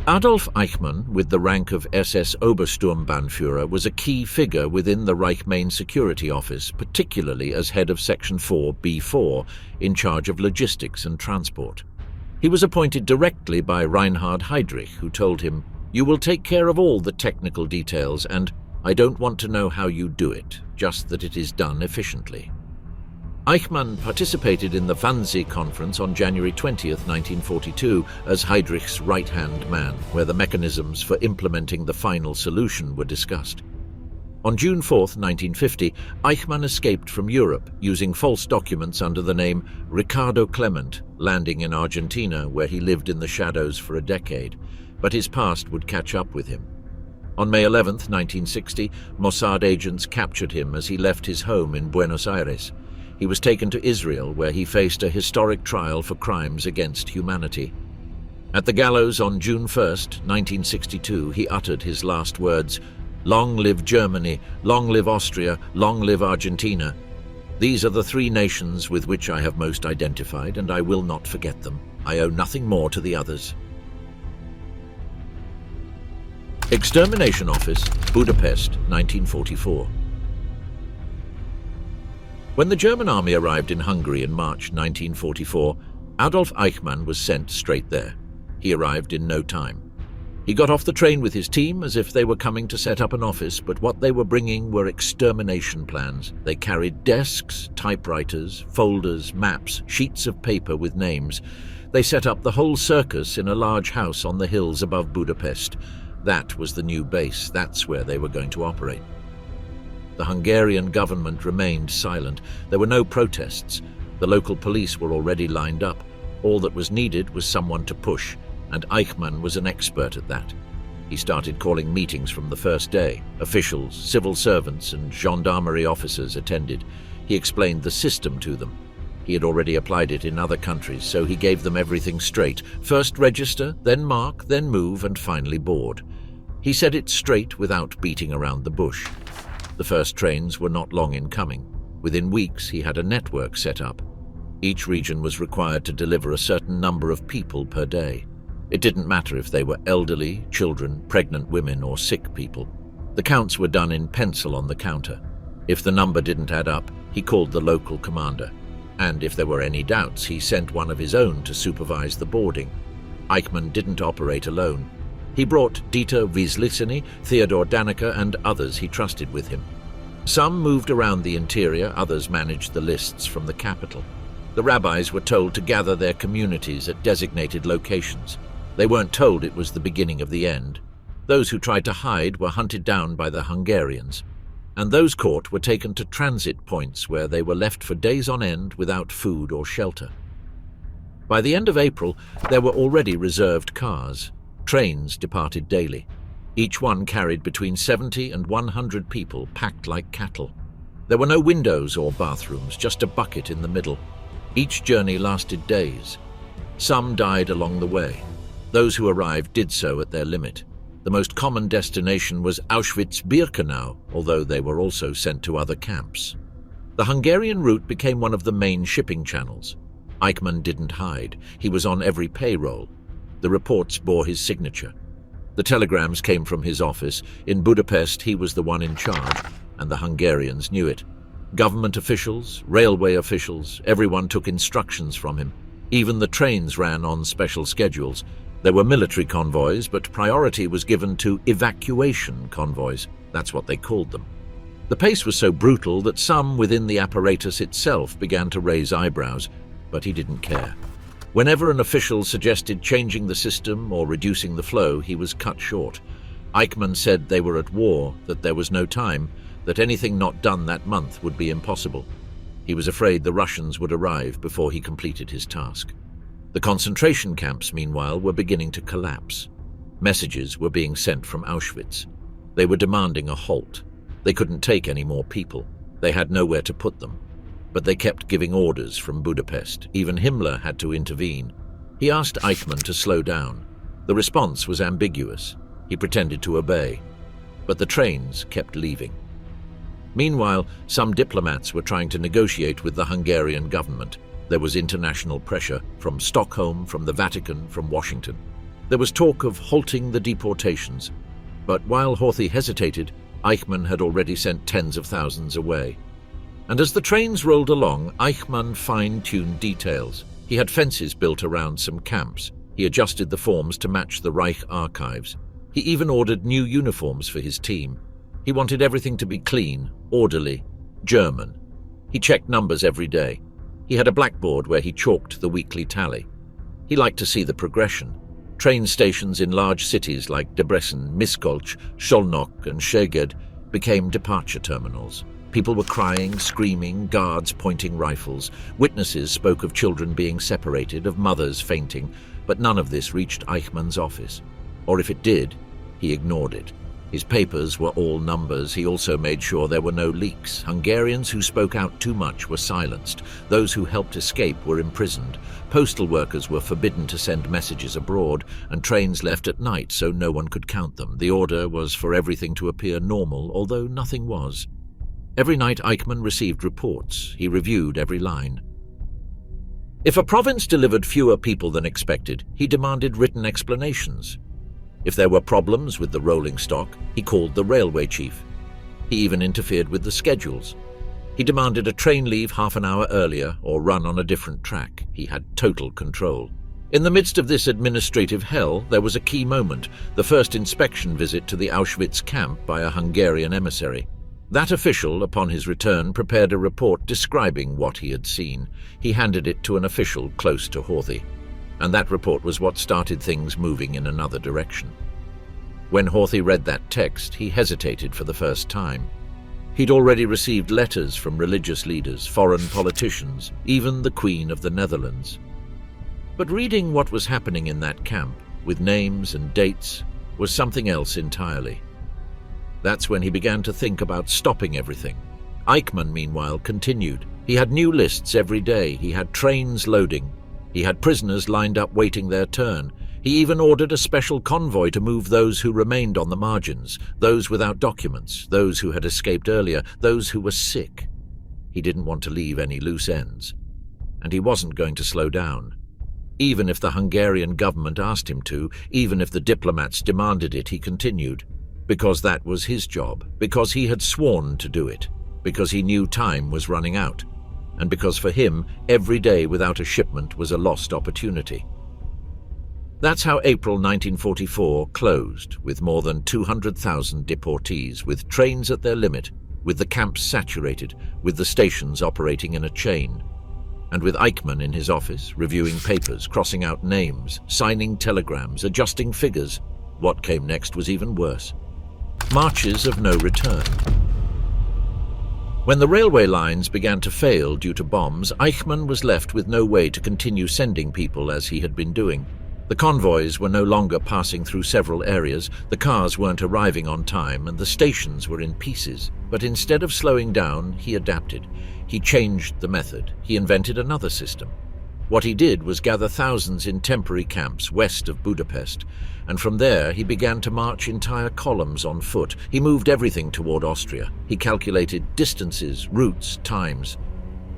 Adolf Eichmann, with the rank of SS Obersturmbannführer, was a key figure within the Reich Main Security Office, particularly as head of Section 4B4, in charge of logistics and transport. He was appointed directly by Reinhard Heydrich, who told him, "You will take care of all the technical details, and I don't want to know how you do it, just that it is done efficiently." Eichmann participated in the Wannsee Conference on January 20, 1942, as Heydrich's right-hand man, where the mechanisms for implementing the final solution were discussed. On June 4, 1950, Eichmann escaped from Europe using false documents under the name Ricardo Klement, landing in Argentina, where he lived in the shadows for a decade, but his past would catch up with him. On May 11, 1960, Mossad agents captured him as he left his home in Buenos Aires. He was taken to Israel, where he faced a historic trial for crimes against humanity. At the gallows on June 1, 1962, he uttered his last words, "Long live Germany, long live Austria, long live Argentina. These are the three nations with which I have most identified, and I will not forget them. I owe nothing more to the others." Extermination Office, Budapest, 1944. When the German army arrived in Hungary in March 1944, Adolf Eichmann was sent straight there. He arrived in no time. He got off the train with his team as if they were coming to set up an office, but what they were bringing were extermination plans. They carried desks, typewriters, folders, maps, sheets of paper with names. They set up the whole circus in a large house on the hills above Budapest. That was the new base. That's where they were going to operate. The Hungarian government remained silent. There were no protests. The local police were already lined up. All that was needed was someone to push, and Eichmann was an expert at that. He started calling meetings from the first day. Officials, civil servants, and gendarmerie officers attended. He explained the system to them. He had already applied it in other countries, so he gave them everything straight. First register, then mark, then move, and finally board. He said it straight without beating around the bush. The first trains were not long in coming. Within weeks, he had a network set up. Each region was required to deliver a certain number of people per day. It didn't matter if they were elderly, children, pregnant women, or sick people. The counts were done in pencil on the counter. If the number didn't add up, he called the local commander. And if there were any doubts, he sent one of his own to supervise the boarding. Eichmann didn't operate alone. He brought Dieter Wiesliceny, Theodor Dannecker, and others he trusted with him. Some moved around the interior, others managed the lists from the capital. The rabbis were told to gather their communities at designated locations. They weren't told it was the beginning of the end. Those who tried to hide were hunted down by the Hungarians, and those caught were taken to transit points where they were left for days on end without food or shelter. By the end of April, there were already reserved cars. Trains departed daily. Each one carried between 70 and 100 people, packed like cattle. There were no windows or bathrooms, just a bucket in the middle. Each journey lasted days. Some died along the way. Those who arrived did so at their limit. The most common destination was Auschwitz-Birkenau, although they were also sent to other camps. The Hungarian route became one of the main shipping channels. Eichmann didn't hide. He was on every payroll. The reports bore his signature. The telegrams came from his office. In Budapest, he was the one in charge, and the Hungarians knew it. Government officials, railway officials, everyone took instructions from him. Even the trains ran on special schedules. There were military convoys, but priority was given to evacuation convoys. That's what they called them. The pace was so brutal that some within the apparatus itself began to raise eyebrows, but he didn't care. Whenever an official suggested changing the system or reducing the flow, he was cut short. Eichmann said they were at war, that there was no time, that anything not done that month would be impossible. He was afraid the Russians would arrive before he completed his task. The concentration camps, meanwhile, were beginning to collapse. Messages were being sent from Auschwitz. They were demanding a halt. They couldn't take any more people. They had nowhere to put them. But they kept giving orders from Budapest. Even Himmler had to intervene. He asked Eichmann to slow down. The response was ambiguous. He pretended to obey. But the trains kept leaving. Meanwhile, some diplomats were trying to negotiate with the Hungarian government. There was international pressure from Stockholm, from the Vatican, from Washington. There was talk of halting the deportations, but while Horthy hesitated, Eichmann had already sent tens of thousands away. And as the trains rolled along, Eichmann fine-tuned details. He had fences built around some camps. He adjusted the forms to match the Reich archives. He even ordered new uniforms for his team. He wanted everything to be clean, orderly, German. He checked numbers every day. He had a blackboard where he chalked the weekly tally. He liked to see the progression. Train stations in large cities like Debrecen, Miskolc, Szolnok and Szeged became departure terminals. People were crying, screaming, guards pointing rifles. Witnesses spoke of children being separated, of mothers fainting, but none of this reached Eichmann's office. Or if it did, he ignored it. His papers were all numbers. He also made sure there were no leaks. Hungarians who spoke out too much were silenced. Those who helped escape were imprisoned. Postal workers were forbidden to send messages abroad, and trains left at night so no one could count them. The order was for everything to appear normal, although nothing was. Every night Eichmann received reports. He reviewed every line. If a province delivered fewer people than expected, he demanded written explanations. If there were problems with the rolling stock, he called the railway chief. He even interfered with the schedules. He demanded a train leave half an hour earlier or run on a different track. He had total control. In the midst of this administrative hell, there was a key moment, the first inspection visit to the Auschwitz camp by a Hungarian emissary. That official, upon his return, prepared a report describing what he had seen. He handed it to an official close to Horthy. And that report was what started things moving in another direction. When Horthy read that text, he hesitated for the first time. He'd already received letters from religious leaders, foreign politicians, even the Queen of the Netherlands. But reading what was happening in that camp, with names and dates, was something else entirely. That's when he began to think about stopping everything. Eichmann, meanwhile, continued. He had new lists every day. He had trains loading. He had prisoners lined up waiting their turn. He even ordered a special convoy to move those who remained on the margins, those without documents, those who had escaped earlier, those who were sick. He didn't want to leave any loose ends. And he wasn't going to slow down. Even if the Hungarian government asked him to, even if the diplomats demanded it, he continued. Because that was his job, because he had sworn to do it, because he knew time was running out, and because for him, every day without a shipment was a lost opportunity. That's how April 1944 closed, with more than 200,000 deportees, with trains at their limit, with the camps saturated, with the stations operating in a chain, and with Eichmann in his office, reviewing papers, crossing out names, signing telegrams, adjusting figures. What came next was even worse. Marches of no return. When the railway lines began to fail due to bombs, Eichmann was left with no way to continue sending people as he had been doing. The convoys were no longer passing through several areas, the cars weren't arriving on time, and the stations were in pieces. But instead of slowing down, he adapted. He changed the method. He invented another system. What he did was gather thousands in temporary camps west of Budapest, and from there he began to march entire columns on foot. He moved everything toward Austria. He calculated distances, routes, times.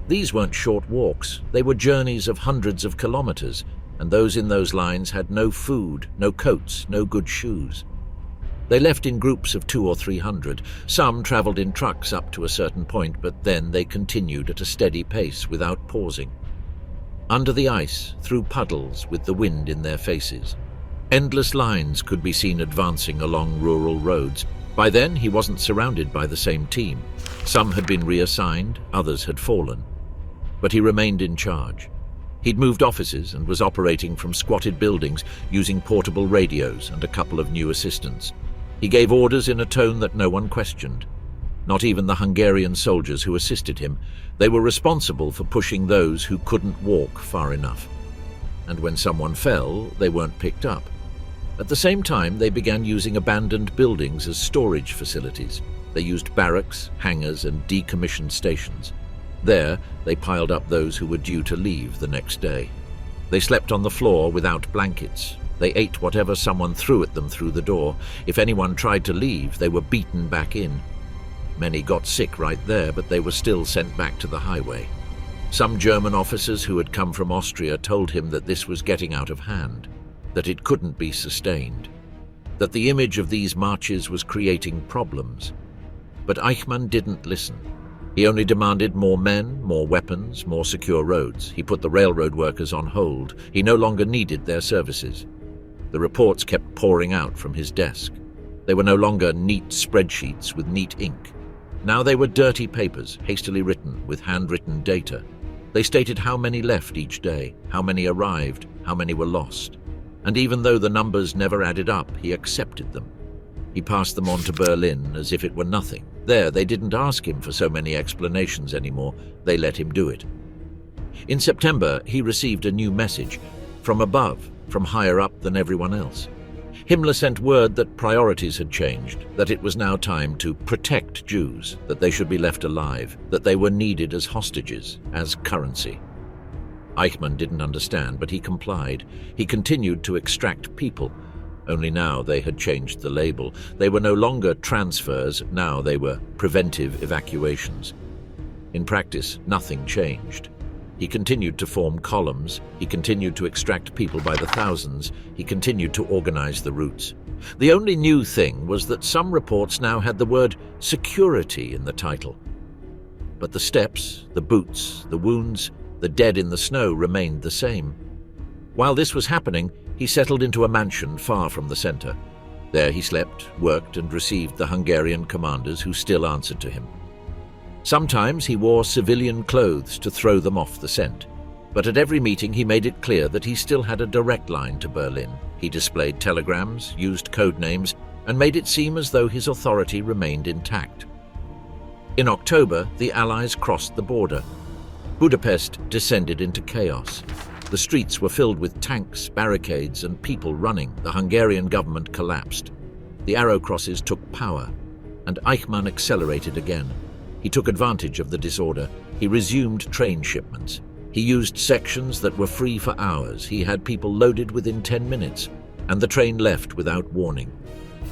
These weren't short walks. They were journeys of hundreds of kilometers, and those in those lines had no food, no coats, no good shoes. They left in groups of 200 or 300. Some traveled in trucks up to a certain point, but then they continued at a steady pace without pausing. Under the ice, through puddles, with the wind in their faces. Endless lines could be seen advancing along rural roads. By then, he wasn't surrounded by the same team. Some had been reassigned, others had fallen. But he remained in charge. He'd moved offices and was operating from squatted buildings using portable radios and a couple of new assistants. He gave orders in a tone that no one questioned. Not even the Hungarian soldiers who assisted him. They were responsible for pushing those who couldn't walk far enough. And when someone fell, they weren't picked up. At the same time, they began using abandoned buildings as storage facilities. They used barracks, hangars, and decommissioned stations. There, they piled up those who were due to leave the next day. They slept on the floor without blankets. They ate whatever someone threw at them through the door. If anyone tried to leave, they were beaten back in. Many got sick right there, but they were still sent back to the highway. Some German officers who had come from Austria told him that this was getting out of hand. that it couldn't be sustained, that the image of these marches was creating problems. But Eichmann didn't listen. He only demanded more men, more weapons, more secure roads. He put the railroad workers on hold. He no longer needed their services. The reports kept pouring out from his desk. They were no longer neat spreadsheets with neat ink. Now they were dirty papers, hastily written with handwritten data. They stated how many left each day, how many arrived, how many were lost. And even though the numbers never added up, he accepted them. He passed them on to Berlin as if it were nothing. There, they didn't ask him for so many explanations anymore. They let him do it. In September, he received a new message from above, from higher up than everyone else. Himmler sent word that priorities had changed, that it was now time to protect Jews, that they should be left alive, that they were needed as hostages, as currency. Eichmann didn't understand, but he complied. He continued to extract people. Only now they had changed the label. They were no longer transfers, now they were preventive evacuations. In practice, nothing changed. He continued to form columns, he continued to extract people by the thousands, he continued to organize the routes. The only new thing was that some reports now had the word security in the title. But the steps, the boots, the wounds, the dead in the snow remained the same. While this was happening, he settled into a mansion far from the center. There he slept, worked, and received the Hungarian commanders who still answered to him. Sometimes he wore civilian clothes to throw them off the scent, but at every meeting he made it clear that he still had a direct line to Berlin. He displayed telegrams, used code names, and made it seem as though his authority remained intact. In October, the Allies crossed the border. Budapest descended into chaos. The streets were filled with tanks, barricades, and people running. The Hungarian government collapsed. The arrow crosses took power, and Eichmann accelerated again. He took advantage of the disorder. He resumed train shipments. He used sections that were free for hours. He had people loaded within 10 minutes, and the train left without warning.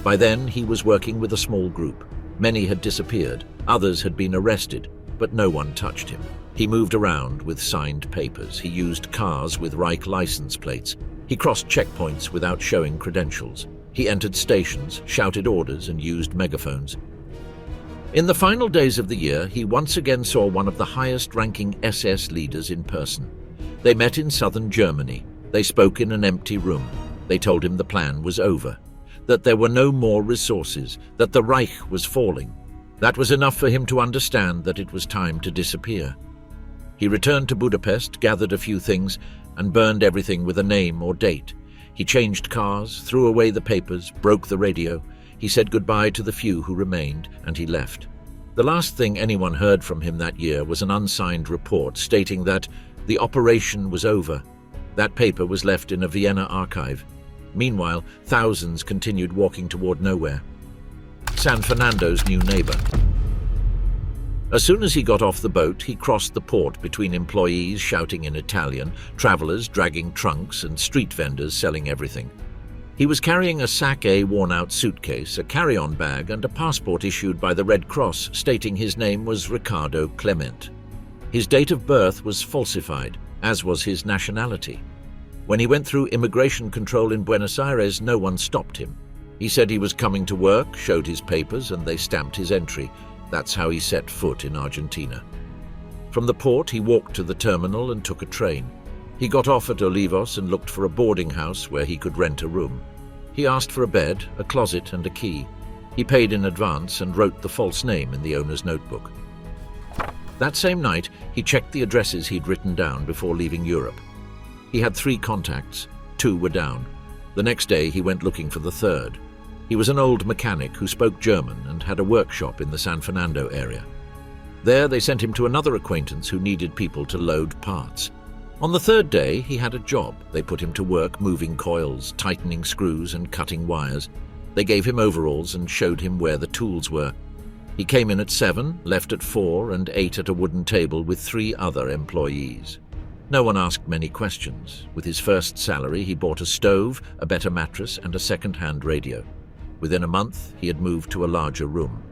By then, he was working with a small group. Many had disappeared. Others had been arrested, but no one touched him. He moved around with signed papers. He used cars with Reich license plates. He crossed checkpoints without showing credentials. He entered stations, shouted orders, and used megaphones. In the final days of the year, he once again saw one of the highest-ranking SS leaders in person. They met in southern Germany. They spoke in an empty room. They told him the plan was over, that there were no more resources, that the Reich was falling. That was enough for him to understand that it was time to disappear. He returned to Budapest, gathered a few things, and burned everything with a name or date. He changed cars, threw away the papers, broke the radio. He said goodbye to the few who remained, and he left. The last thing anyone heard from him that year was an unsigned report stating that the operation was over. That paper was left in a Vienna archive. Meanwhile, thousands continued walking toward nowhere. San Fernando's new neighbor. As soon as he got off the boat, he crossed the port between employees shouting in Italian, travelers dragging trunks, and street vendors selling everything. He was carrying a sac-A worn-out suitcase, a carry-on bag, and a passport issued by the Red Cross stating his name was Ricardo Klement. His date of birth was falsified, as was his nationality. When he went through immigration control in Buenos Aires, no one stopped him. He said he was coming to work, showed his papers, and they stamped his entry. That's how he set foot in Argentina. From the port, he walked to the terminal and took a train. He got off at Olivos and looked for a boarding house where he could rent a room. He asked for a bed, a closet, and a key. He paid in advance and wrote the false name in the owner's notebook. That same night, he checked the addresses he'd written down before leaving Europe. He had 3 contacts. 2 were down. The next day, he went looking for the 3rd. He was an old mechanic who spoke German and had a workshop in the San Fernando area. There, they sent him to another acquaintance who needed people to load parts. On the 3rd day, he had a job. They put him to work moving coils, tightening screws, and cutting wires. They gave him overalls and showed him where the tools were. He came in at 7, left at 4, and ate at a wooden table with 3 other employees. No one asked many questions. With his first salary, he bought a stove, a better mattress, and a second-hand radio. Within a month, he had moved to a larger room.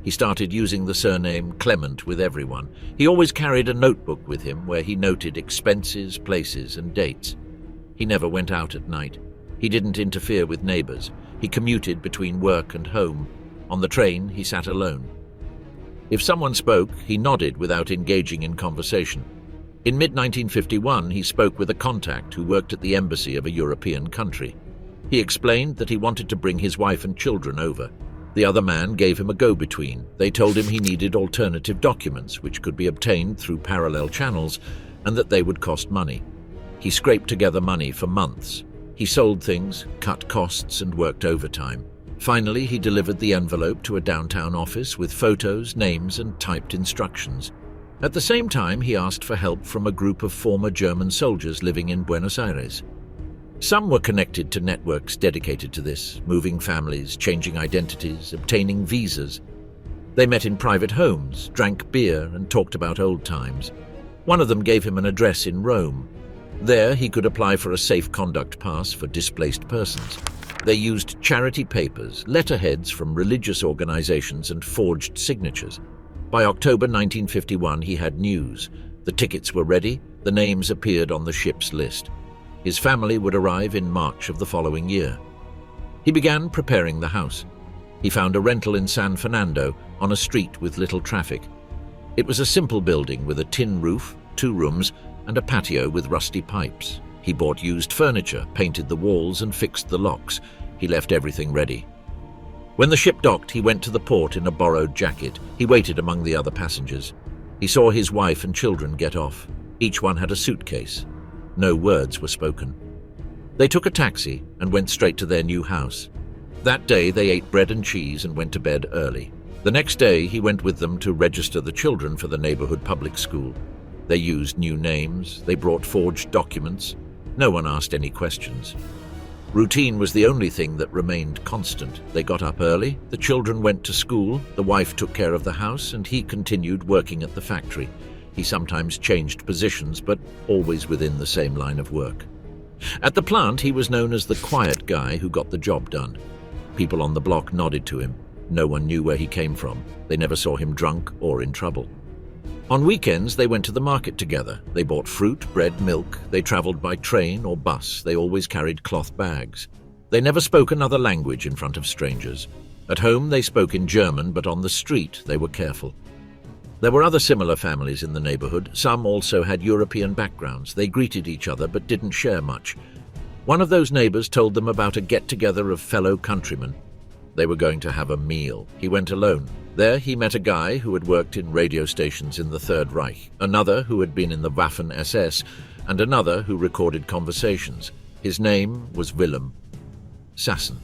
He started using the surname Klement with everyone. He always carried a notebook with him where he noted expenses, places, and dates. He never went out at night. He didn't interfere with neighbors. He commuted between work and home. On the train, he sat alone. If someone spoke, he nodded without engaging in conversation. In mid-1951, he spoke with a contact who worked at the embassy of a European country. He explained that he wanted to bring his wife and children over. The other man gave him a go-between. They told him he needed alternative documents, which could be obtained through parallel channels, and that they would cost money. He scraped together money for months. He sold things, cut costs, and worked overtime. Finally, he delivered the envelope to a downtown office with photos, names, and typed instructions. At the same time, he asked for help from a group of former German soldiers living in Buenos Aires. Some were connected to networks dedicated to this, moving families, changing identities, obtaining visas. They met in private homes, drank beer, and talked about old times. One of them gave him an address in Rome. There, he could apply for a safe conduct pass for displaced persons. They used charity papers, letterheads from religious organizations, and forged signatures. By October 1951, he had news. The tickets were ready, the names appeared on the ship's list. His family would arrive in March of the following year. He began preparing the house. He found a rental in San Fernando on a street with little traffic. It was a simple building with a tin roof, 2 rooms, and a patio with rusty pipes. He bought used furniture, painted the walls, and fixed the locks. He left everything ready. When the ship docked, he went to the port in a borrowed jacket. He waited among the other passengers. He saw his wife and children get off. Each one had a suitcase. No words were spoken. They took a taxi and went straight to their new house. That day they ate bread and cheese and went to bed early. The next day he went with them to register the children for the neighborhood public school. They used new names, they brought forged documents. No one asked any questions. Routine was the only thing that remained constant. They got up early, the children went to school, the wife took care of the house, and he continued working at the factory. He sometimes changed positions, but always within the same line of work. At the plant, he was known as the quiet guy who got the job done. People on the block nodded to him. No one knew where he came from. They never saw him drunk or in trouble. On weekends, they went to the market together. They bought fruit, bread, milk. They traveled by train or bus. They always carried cloth bags. They never spoke another language in front of strangers. At home, they spoke in German, but on the street, they were careful. There were other similar families in the neighborhood. Some also had European backgrounds. They greeted each other but didn't share much. One of those neighbors told them about a get-together of fellow countrymen. They were going to have a meal. He went alone. There he met a guy who had worked in radio stations in the Third Reich, another who had been in the Waffen-SS, and another who recorded conversations. His name was Willem Sassen.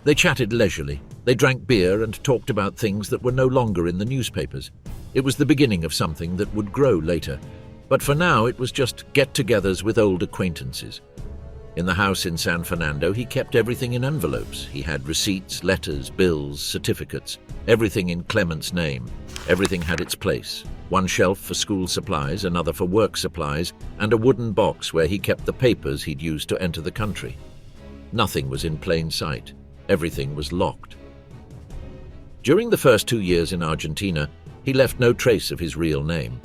They chatted leisurely. They drank beer and talked about things that were no longer in the newspapers. It was the beginning of something that would grow later. But for now, it was just get-togethers with old acquaintances. In the house in San Fernando, he kept everything in envelopes. He had receipts, letters, bills, certificates, everything in Klement's name. Everything had its place. One shelf for school supplies, another for work supplies, and a wooden box where he kept the papers he'd used to enter the country. Nothing was in plain sight. Everything was locked. During the first 2 years in Argentina, he left no trace of his real name.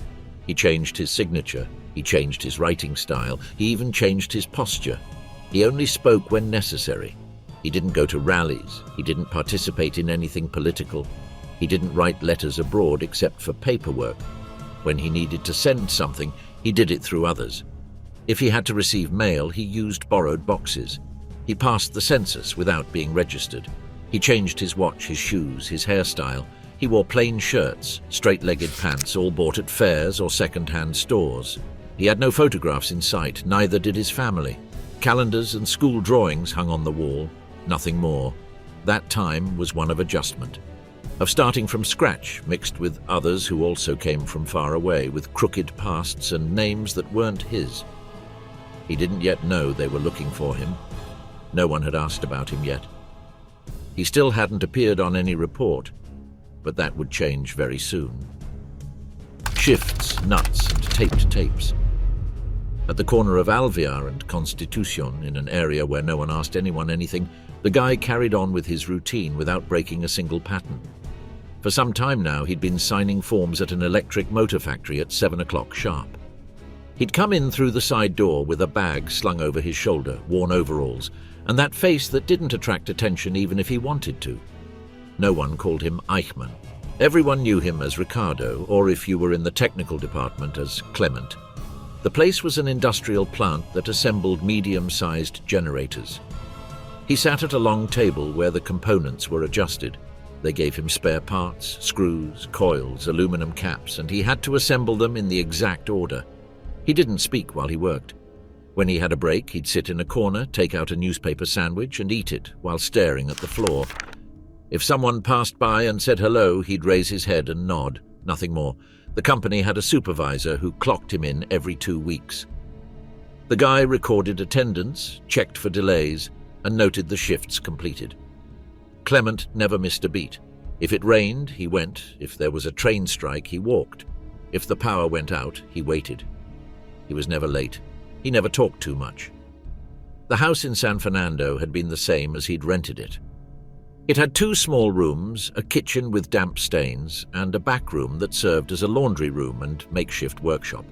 He changed his signature, he changed his writing style, he even changed his posture. He only spoke when necessary. He didn't go to rallies, he didn't participate in anything political. He didn't write letters abroad except for paperwork. When he needed to send something, he did it through others. If he had to receive mail, he used borrowed boxes. He passed the census without being registered. He changed his watch, his shoes, his hairstyle. He wore plain shirts, straight-legged pants, all bought at fairs or second-hand stores. He had no photographs in sight, neither did his family. Calendars and school drawings hung on the wall, nothing more. That time was one of adjustment, of starting from scratch, mixed with others who also came from far away, with crooked pasts and names that weren't his. He didn't yet know they were looking for him. No one had asked about him yet. He still hadn't appeared on any report, but that would change very soon. Shifts, nuts, and taped tapes. At the corner of Alvear and Constitucion, in an area where no one asked anyone anything, the guy carried on with his routine without breaking a single pattern. For some time now, he'd been signing forms at an electric motor factory at 7 o'clock sharp. He'd come in through the side door with a bag slung over his shoulder, worn overalls, and that face that didn't attract attention even if he wanted to. No one called him Eichmann. Everyone knew him as Ricardo, or if you were in the technical department, as Klement. The place was an industrial plant that assembled medium-sized generators. He sat at a long table where the components were adjusted. They gave him spare parts, screws, coils, aluminum caps, and he had to assemble them in the exact order. He didn't speak while he worked. When he had a break, he'd sit in a corner, take out a newspaper sandwich and eat it while staring at the floor. If someone passed by and said hello, he'd raise his head and nod, nothing more. The company had a supervisor who clocked him in every 2 weeks. The guy recorded attendance, checked for delays, and noted the shifts completed. Klement never missed a beat. If it rained, he went. If there was a train strike, he walked. If the power went out, he waited. He was never late. He never talked too much. The house in San Fernando had been the same as he'd rented it. It had 2 small rooms, a kitchen with damp stains, and a back room that served as a laundry room and makeshift workshop.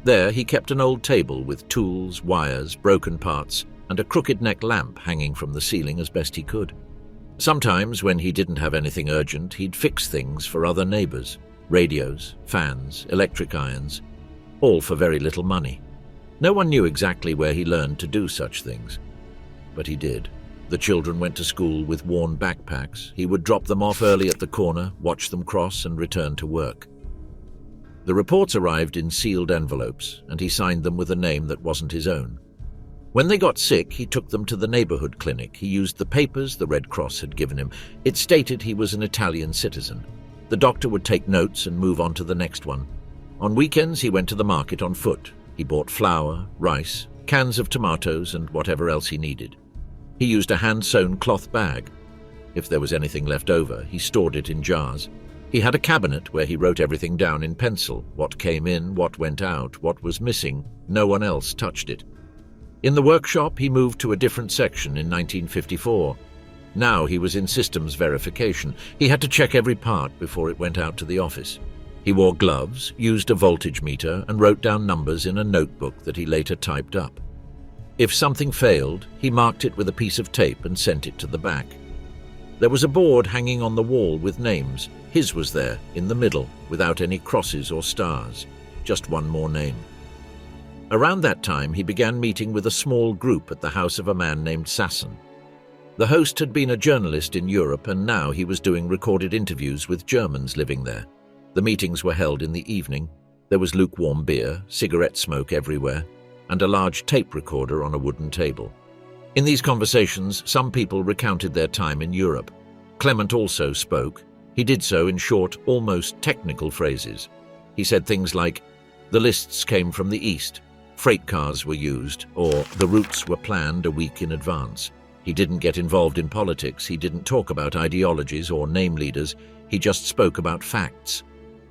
There he kept an old table with tools, wires, broken parts, and a crooked-neck lamp hanging from the ceiling as best he could. Sometimes, when he didn't have anything urgent, he'd fix things for other neighbors: radios, fans, electric irons, all for very little money. No one knew exactly where he learned to do such things, but he did. The children went to school with worn backpacks. He would drop them off early at the corner, watch them cross, and return to work. The reports arrived in sealed envelopes, and he signed them with a name that wasn't his own. When they got sick, he took them to the neighborhood clinic. He used the papers the Red Cross had given him. It stated he was an Italian citizen. The doctor would take notes and move on to the next one. On weekends, he went to the market on foot. He bought flour, rice, cans of tomatoes, and whatever else he needed. He used a hand-sewn cloth bag. If there was anything left over, he stored it in jars. He had a cabinet where he wrote everything down in pencil: what came in, what went out, what was missing. No one else touched it. In the workshop, he moved to a different section in 1954. Now he was in systems verification. He had to check every part before it went out to the office. He wore gloves, used a voltage meter, and wrote down numbers in a notebook that he later typed up. If something failed, he marked it with a piece of tape and sent it to the back. There was a board hanging on the wall with names. His was there, in the middle, without any crosses or stars. Just one more name. Around that time, he began meeting with a small group at the house of a man named Sasson. The host had been a journalist in Europe, and now he was doing recorded interviews with Germans living there. The meetings were held in the evening. There was lukewarm beer, cigarette smoke everywhere, and a large tape recorder on a wooden table. In these conversations, some people recounted their time in Europe. Klement also spoke. He did so in short, almost technical phrases. He said things like, "The lists came from the east, freight cars were used," or "the routes were planned a week in advance." He didn't get involved in politics. He didn't talk about ideologies or name leaders. He just spoke about facts.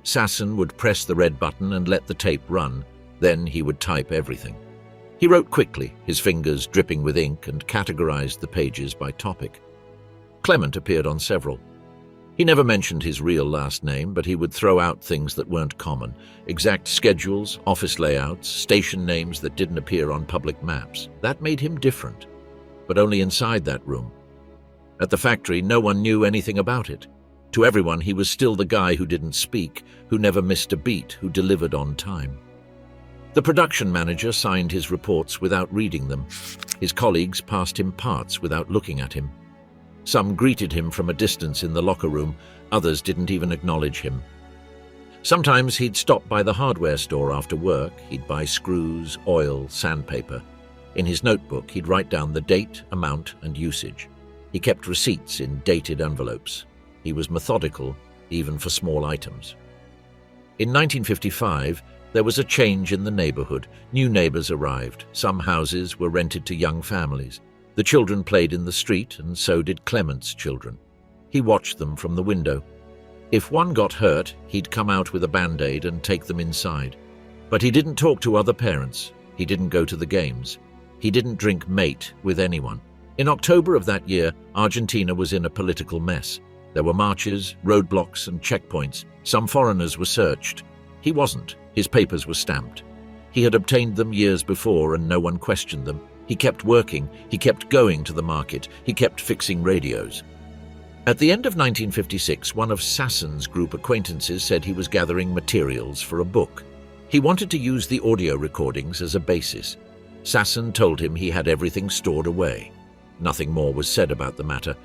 Sasson would press the red button and let the tape run. Then he would type everything. He wrote quickly, his fingers dripping with ink, and categorized the pages by topic. Klement appeared on several. He never mentioned his real last name, but he would throw out things that weren't common: exact schedules, office layouts, station names that didn't appear on public maps. That made him different, but only inside that room. At the factory, no one knew anything about it. To everyone, he was still the guy who didn't speak, who never missed a beat, who delivered on time. The production manager signed his reports without reading them. His colleagues passed him parts without looking at him. Some greeted him from a distance in the locker room. Others didn't even acknowledge him. Sometimes he'd stop by the hardware store after work. He'd buy screws, oil, sandpaper. In his notebook, he'd write down the date, amount, and usage. He kept receipts in dated envelopes. He was methodical, even for small items. In 1955, there was a change in the neighborhood. New neighbors arrived. Some houses were rented to young families. The children played in the street, and so did Klement's children. He watched them from the window. If one got hurt, he'd come out with a Band-Aid and take them inside. But he didn't talk to other parents. He didn't go to the games. He didn't drink mate with anyone. In October of that year, Argentina was in a political mess. There were marches, roadblocks, and checkpoints. Some foreigners were searched. He wasn't. His papers were stamped. He had obtained them years before and no one questioned them. He kept working, he kept going to the market, he kept fixing radios. At the end of 1956, one of Sassen's group acquaintances said he was gathering materials for a book. He wanted to use the audio recordings as a basis. Sassen told him he had everything stored away. Nothing more was said about the matter,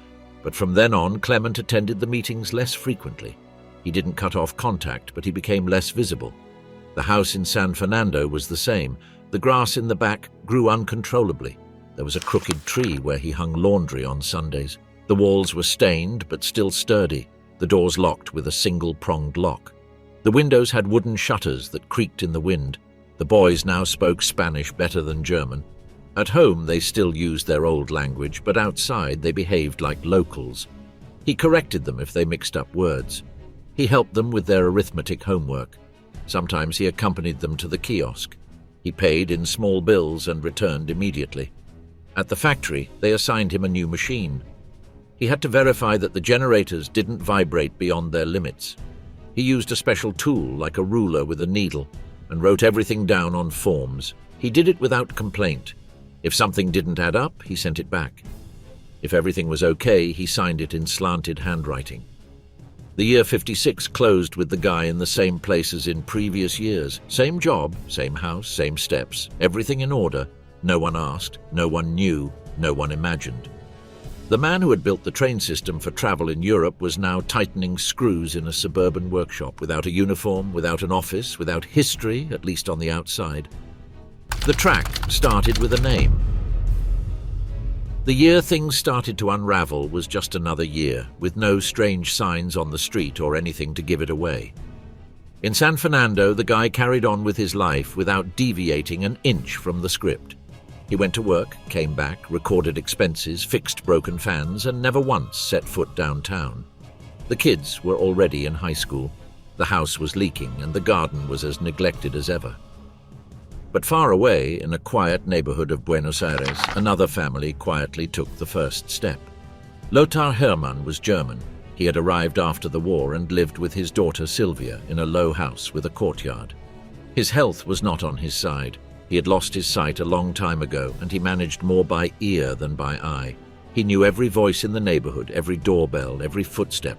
but from then on, Klement attended the meetings less frequently. He didn't cut off contact, but he became less visible. The house in San Fernando was the same. The grass in the back grew uncontrollably. There was a crooked tree where he hung laundry on Sundays. The walls were stained, but still sturdy, the doors locked with a single-pronged lock. The windows had wooden shutters that creaked in the wind. The boys now spoke Spanish better than German. At home, they still used their old language, but outside they behaved like locals. He corrected them if they mixed up words. He helped them with their arithmetic homework. Sometimes he accompanied them to the kiosk. He paid in small bills and returned immediately. At the factory, they assigned him a new machine. He had to verify that the generators didn't vibrate beyond their limits. He used a special tool, like a ruler with a needle, and wrote everything down on forms. He did it without complaint. If something didn't add up, he sent it back. If everything was okay, he signed it in slanted handwriting. The year 56 closed with the guy in the same place as in previous years. Same job, same house, same steps, everything in order. No one asked, no one knew, no one imagined. The man who had built the train system for travel in Europe was now tightening screws in a suburban workshop, without a uniform, without an office, without history, at least on the outside. The track started with a name. The year things started to unravel was just another year, with no strange signs on the street or anything to give it away. In San Fernando, the guy carried on with his life without deviating an inch from the script. He went to work, came back, recorded expenses, fixed broken fans, and never once set foot downtown. The kids were already in high school. The house was leaking, and the garden was as neglected as ever. But far away, in a quiet neighborhood of Buenos Aires, another family quietly took the first step. Lothar Hermann was German. He had arrived after the war and lived with his daughter Sylvia in a low house with a courtyard. His health was not on his side. He had lost his sight a long time ago, and he managed more by ear than by eye. He knew every voice in the neighborhood, every doorbell, every footstep.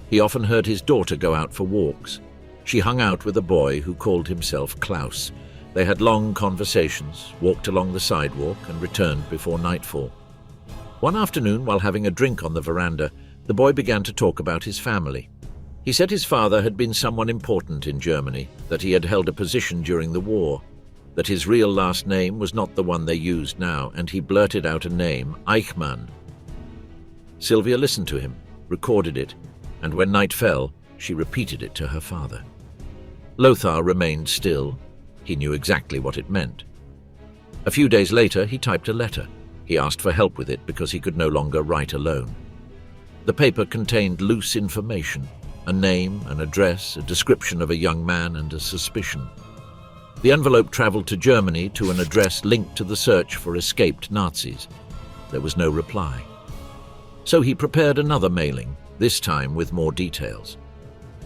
He often heard his daughter go out for walks. She hung out with a boy who called himself Klaus. They had long conversations, walked along the sidewalk, and returned before nightfall. One afternoon, while having a drink on the veranda, the boy began to talk about his family. He said his father had been someone important in Germany, that he had held a position during the war, that his real last name was not the one they used now, and he blurted out a name, Eichmann. Sylvia listened to him, recorded it, and when night fell, she repeated it to her father. Lothar remained still. He knew exactly what it meant. A few days later, he typed a letter. He asked for help with it because he could no longer write alone. The paper contained loose information, a name, an address, a description of a young man, and a suspicion. The envelope traveled to Germany to an address linked to the search for escaped Nazis. There was no reply. So he prepared another mailing, this time with more details.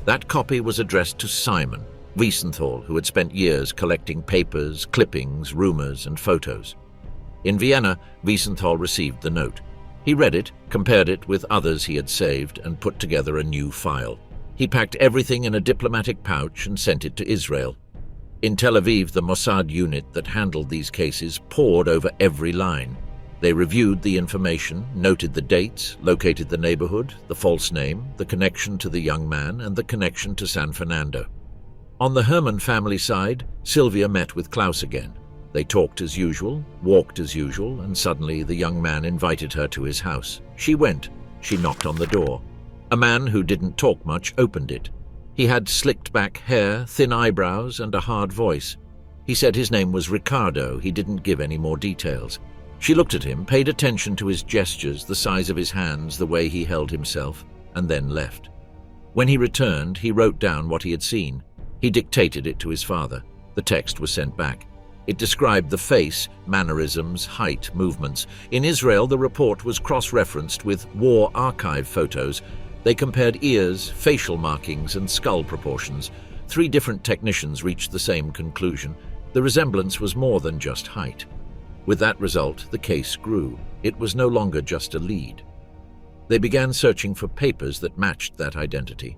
That copy was addressed to Simon Wiesenthal, who had spent years collecting papers, clippings, rumors, and photos. In Vienna, Wiesenthal received the note. He read it, compared it with others he had saved, and put together a new file. He packed everything in a diplomatic pouch and sent it to Israel. In Tel Aviv, the Mossad unit that handled these cases pored over every line. They reviewed the information, noted the dates, located the neighborhood, the false name, the connection to the young man, and the connection to San Fernando. On the Hermann family side, Sylvia met with Klaus again. They talked as usual, walked as usual, and suddenly the young man invited her to his house. She went. She knocked on the door. A man who didn't talk much opened it. He had slicked-back hair, thin eyebrows, and a hard voice. He said his name was Ricardo. He didn't give any more details. She looked at him, paid attention to his gestures, the size of his hands, the way he held himself, and then left. When he returned, he wrote down what he had seen. He dictated it to his father. The text was sent back. It described the face, mannerisms, height, movements. In Israel, the report was cross-referenced with war archive photos. They compared ears, facial markings, and skull proportions. 3 different technicians reached the same conclusion. The resemblance was more than just height. With that result, the case grew. It was no longer just a lead. They began searching for papers that matched that identity.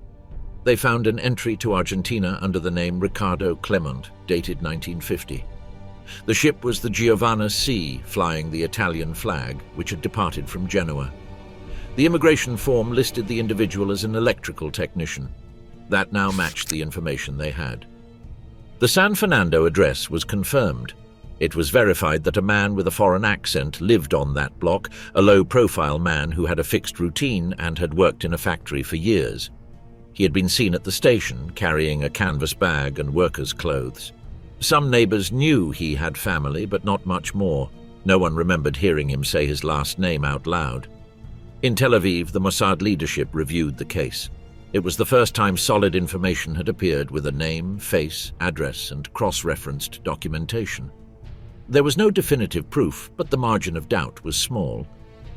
They found an entry to Argentina under the name Ricardo Klement, dated 1950. The ship was the Giovanna C, flying the Italian flag, which had departed from Genoa. The immigration form listed the individual as an electrical technician. That now matched the information they had. The San Fernando address was confirmed. It was verified that a man with a foreign accent lived on that block, a low-profile man who had a fixed routine and had worked in a factory for years. He had been seen at the station, carrying a canvas bag and workers' clothes. Some neighbors knew he had family, but not much more. No one remembered hearing him say his last name out loud. In Tel Aviv, the Mossad leadership reviewed the case. It was the first time solid information had appeared with a name, face, address, and cross-referenced documentation. There was no definitive proof, but the margin of doubt was small.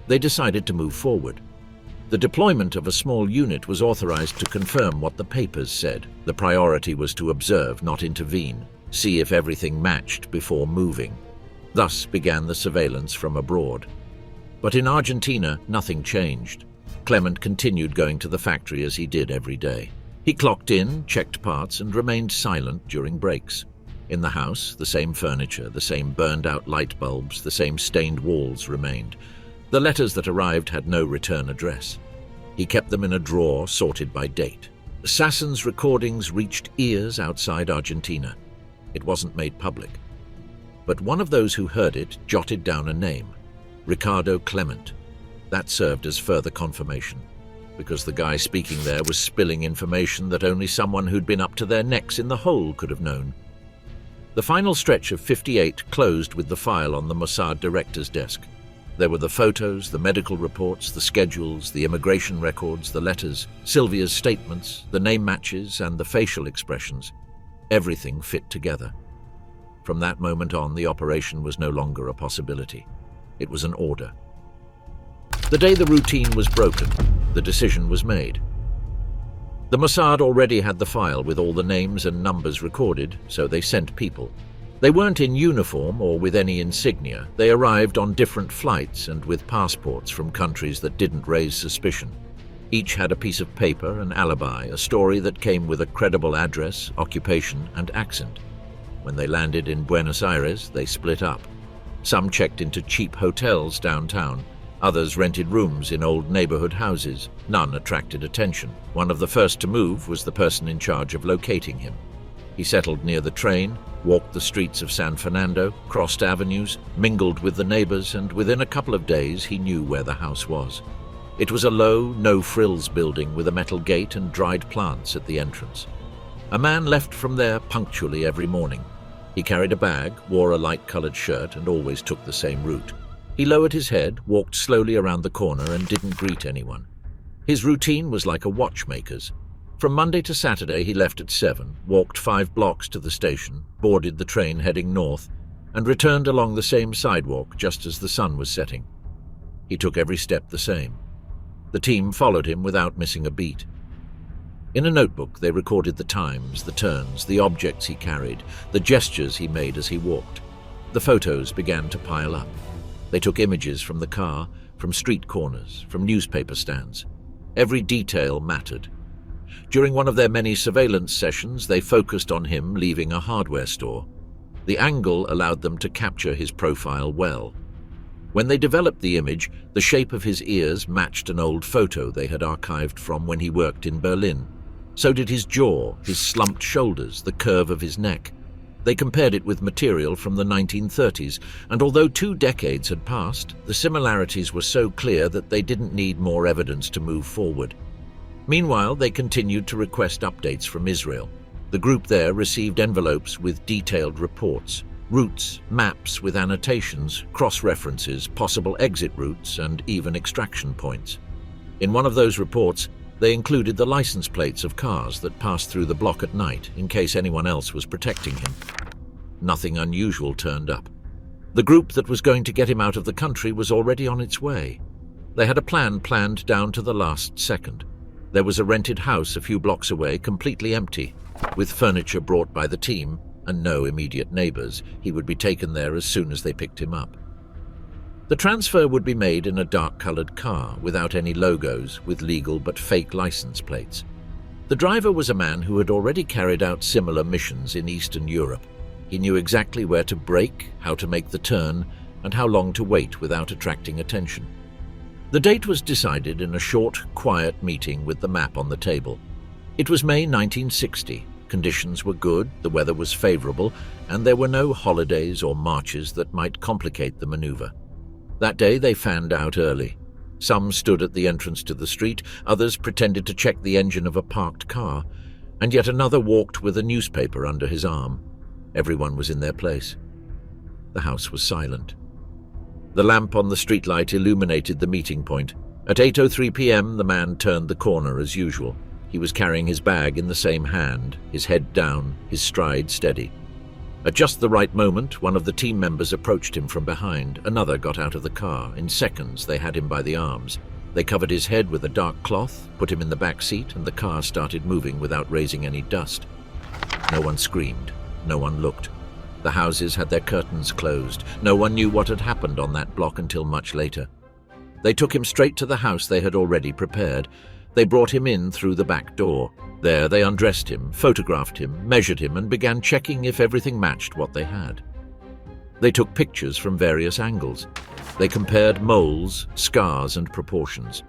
They decided to move forward. The deployment of a small unit was authorized to confirm what the papers said. The priority was to observe, not intervene, see if everything matched before moving. Thus began the surveillance from abroad. But in Argentina, nothing changed. Klement continued going to the factory as he did every day. He clocked in, checked parts, and remained silent during breaks. In the house, the same furniture, the same burned-out light bulbs, the same stained walls remained. The letters that arrived had no return address. He kept them in a drawer sorted by date. Sassen's recordings reached ears outside Argentina. It wasn't made public. But one of those who heard it jotted down a name, Ricardo Klement. That served as further confirmation, because the guy speaking there was spilling information that only someone who'd been up to their necks in the hole could have known. The final stretch of 58 closed with the file on the Mossad director's desk. There were the photos, the medical reports, the schedules, the immigration records, the letters, Sylvia's statements, the name matches, and the facial expressions. Everything fit together. From that moment on, the operation was no longer a possibility. It was an order. The day the routine was broken, the decision was made. The Mossad already had the file with all the names and numbers recorded, so they sent people. They weren't in uniform or with any insignia. They arrived on different flights and with passports from countries that didn't raise suspicion. Each had a piece of paper, an alibi, a story that came with a credible address, occupation, and accent. When they landed in Buenos Aires, they split up. Some checked into cheap hotels downtown. Others rented rooms in old neighborhood houses. None attracted attention. One of the first to move was the person in charge of locating him. He settled near the train, walked the streets of San Fernando, crossed avenues, mingled with the neighbors, and within a couple of days he knew where the house was. It was a low, no-frills building with a metal gate and dried plants at the entrance. A man left from there punctually every morning. He carried a bag, wore a light-colored shirt, and always took the same route. He lowered his head, walked slowly around the corner, and didn't greet anyone. His routine was like a watchmaker's. From Monday to Saturday he left at 7, walked 5 blocks to the station, boarded the train heading north, and returned along the same sidewalk just as the sun was setting. He took every step the same. The team followed him without missing a beat. In a notebook they recorded the times, the turns, the objects he carried, the gestures he made as he walked. The photos began to pile up. They took images from the car, from street corners, from newspaper stands. Every detail mattered. During one of their many surveillance sessions, they focused on him leaving a hardware store. The angle allowed them to capture his profile well. When they developed the image, the shape of his ears matched an old photo they had archived from when he worked in Berlin. So did his jaw, his slumped shoulders, the curve of his neck. They compared it with material from the 1930s, and although 2 decades had passed, the similarities were so clear that they didn't need more evidence to move forward. Meanwhile, they continued to request updates from Israel. The group there received envelopes with detailed reports, routes, maps with annotations, cross-references, possible exit routes, and even extraction points. In one of those reports, they included the license plates of cars that passed through the block at night in case anyone else was protecting him. Nothing unusual turned up. The group that was going to get him out of the country was already on its way. They had a plan planned down to the last second. There was a rented house a few blocks away, completely empty, with furniture brought by the team, and no immediate neighbors. He would be taken there as soon as they picked him up. The transfer would be made in a dark-colored car without any logos, with legal but fake license plates. The driver was a man who had already carried out similar missions in Eastern Europe. He knew exactly where to brake, how to make the turn, and how long to wait without attracting attention. The date was decided in a short, quiet meeting with the map on the table. It was May 1960. Conditions were good, the weather was favorable, and there were no holidays or marches that might complicate the maneuver. That day they fanned out early. Some stood at the entrance to the street, others pretended to check the engine of a parked car, and yet another walked with a newspaper under his arm. Everyone was in their place. The house was silent. The lamp on the streetlight illuminated the meeting point. At 8:03 p.m. the man turned the corner as usual. He was carrying his bag in the same hand, his head down, his stride steady. At just the right moment, one of the team members approached him from behind. Another got out of the car. In seconds, they had him by the arms. They covered his head with a dark cloth, put him in the back seat, and the car started moving without raising any dust. No one screamed. No one looked. The houses had their curtains closed. No one knew what had happened on that block until much later. They took him straight to the house they had already prepared. They brought him in through the back door. There they undressed him, photographed him, measured him, and began checking if everything matched what they had. They took pictures from various angles. They compared moles, scars, and proportions.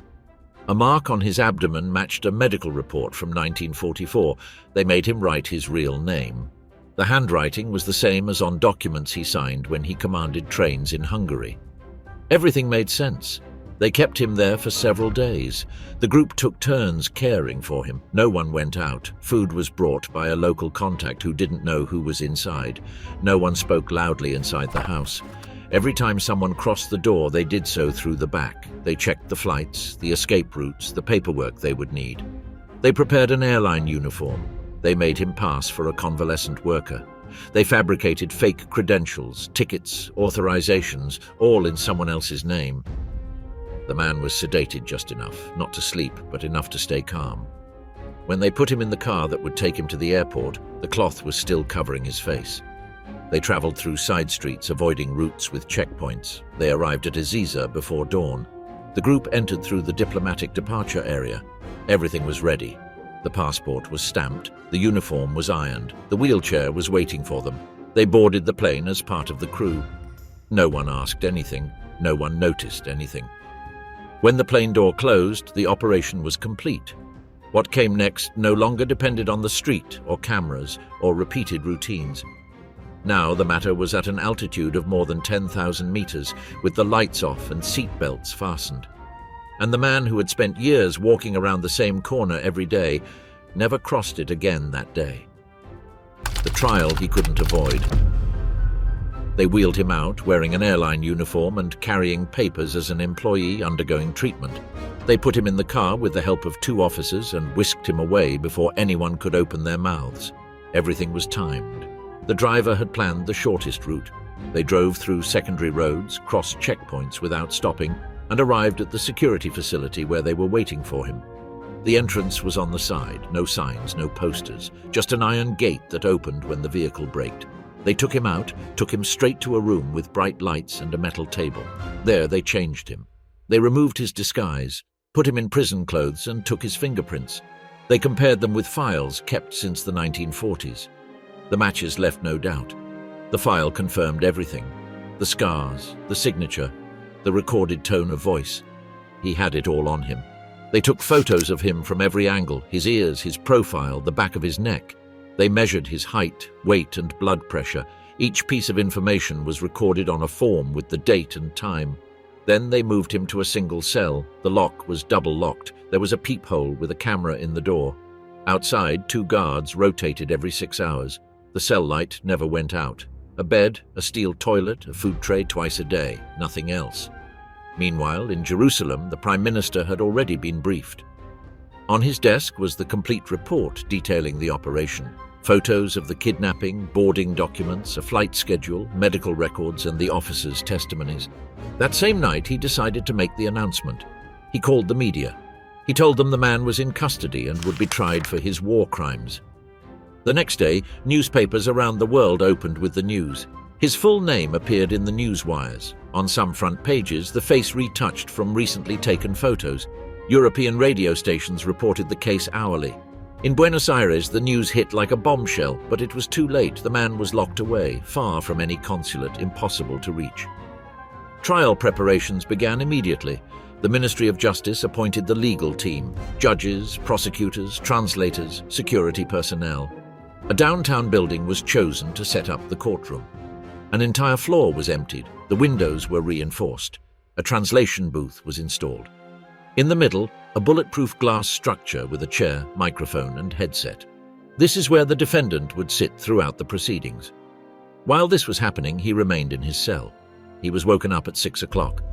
A mark on his abdomen matched a medical report from 1944. They made him write his real name. The handwriting was the same as on documents he signed when he commanded trains in Hungary. Everything made sense. They kept him there for several days. The group took turns caring for him. No one went out. Food was brought by a local contact who didn't know who was inside. No one spoke loudly inside the house. Every time someone crossed the door, they did so through the back. They checked the flights, the escape routes, the paperwork they would need. They prepared an airline uniform. They made him pass for a convalescent worker. They fabricated fake credentials, tickets, authorizations, all in someone else's name. The man was sedated just enough, not to sleep, but enough to stay calm. When they put him in the car that would take him to the airport, the cloth was still covering his face. They traveled through side streets, avoiding routes with checkpoints. They arrived at Ezeiza before dawn. The group entered through the diplomatic departure area. Everything was ready. The passport was stamped, the uniform was ironed, the wheelchair was waiting for them. They boarded the plane as part of the crew. No one asked anything, no one noticed anything. When the plane door closed, the operation was complete. What came next no longer depended on the street or cameras or repeated routines. Now the matter was at an altitude of more than 10,000 meters, with the lights off and seat belts fastened. And the man who had spent years walking around the same corner every day never crossed it again that day. The trial he couldn't avoid. They wheeled him out, wearing an airline uniform and carrying papers as an employee undergoing treatment. They put him in the car with the help of 2 officers and whisked him away before anyone could open their mouths. Everything was timed. The driver had planned the shortest route. They drove through secondary roads, crossed checkpoints without stopping, and arrived at the security facility where they were waiting for him. The entrance was on the side, no signs, no posters, just an iron gate that opened when the vehicle braked. They took him out, took him straight to a room with bright lights and a metal table. There they changed him. They removed his disguise, put him in prison clothes and took his fingerprints. They compared them with files kept since the 1940s. The matches left no doubt. The file confirmed everything. The scars, the signature, the recorded tone of voice. He had it all on him. They took photos of him from every angle, his ears, his profile, the back of his neck. They measured his height, weight, and blood pressure. Each piece of information was recorded on a form with the date and time. Then they moved him to a single cell. The lock was double-locked. There was a peephole with a camera in the door. Outside, 2 guards rotated every 6 hours. The cell light never went out. A bed, a steel toilet, a food tray twice a day, nothing else. Meanwhile, in Jerusalem, the Prime Minister had already been briefed. On his desk was the complete report detailing the operation. Photos of the kidnapping, boarding documents, a flight schedule, medical records, and the officers' testimonies. That same night, he decided to make the announcement. He called the media. He told them the man was in custody and would be tried for his war crimes. The next day, newspapers around the world opened with the news. His full name appeared in the news wires. On some front pages, the face retouched from recently taken photos. European radio stations reported the case hourly. In Buenos Aires, the news hit like a bombshell, but it was too late. The man was locked away, far from any consulate, impossible to reach. Trial preparations began immediately. The Ministry of Justice appointed the legal team: judges, prosecutors, translators, security personnel. A downtown building was chosen to set up the courtroom. An entire floor was emptied. The windows were reinforced. A translation booth was installed. In the middle, a bulletproof glass structure with a chair, microphone, and headset. This is where the defendant would sit throughout the proceedings. While this was happening, he remained in his cell. He was woken up at 6 o'clock.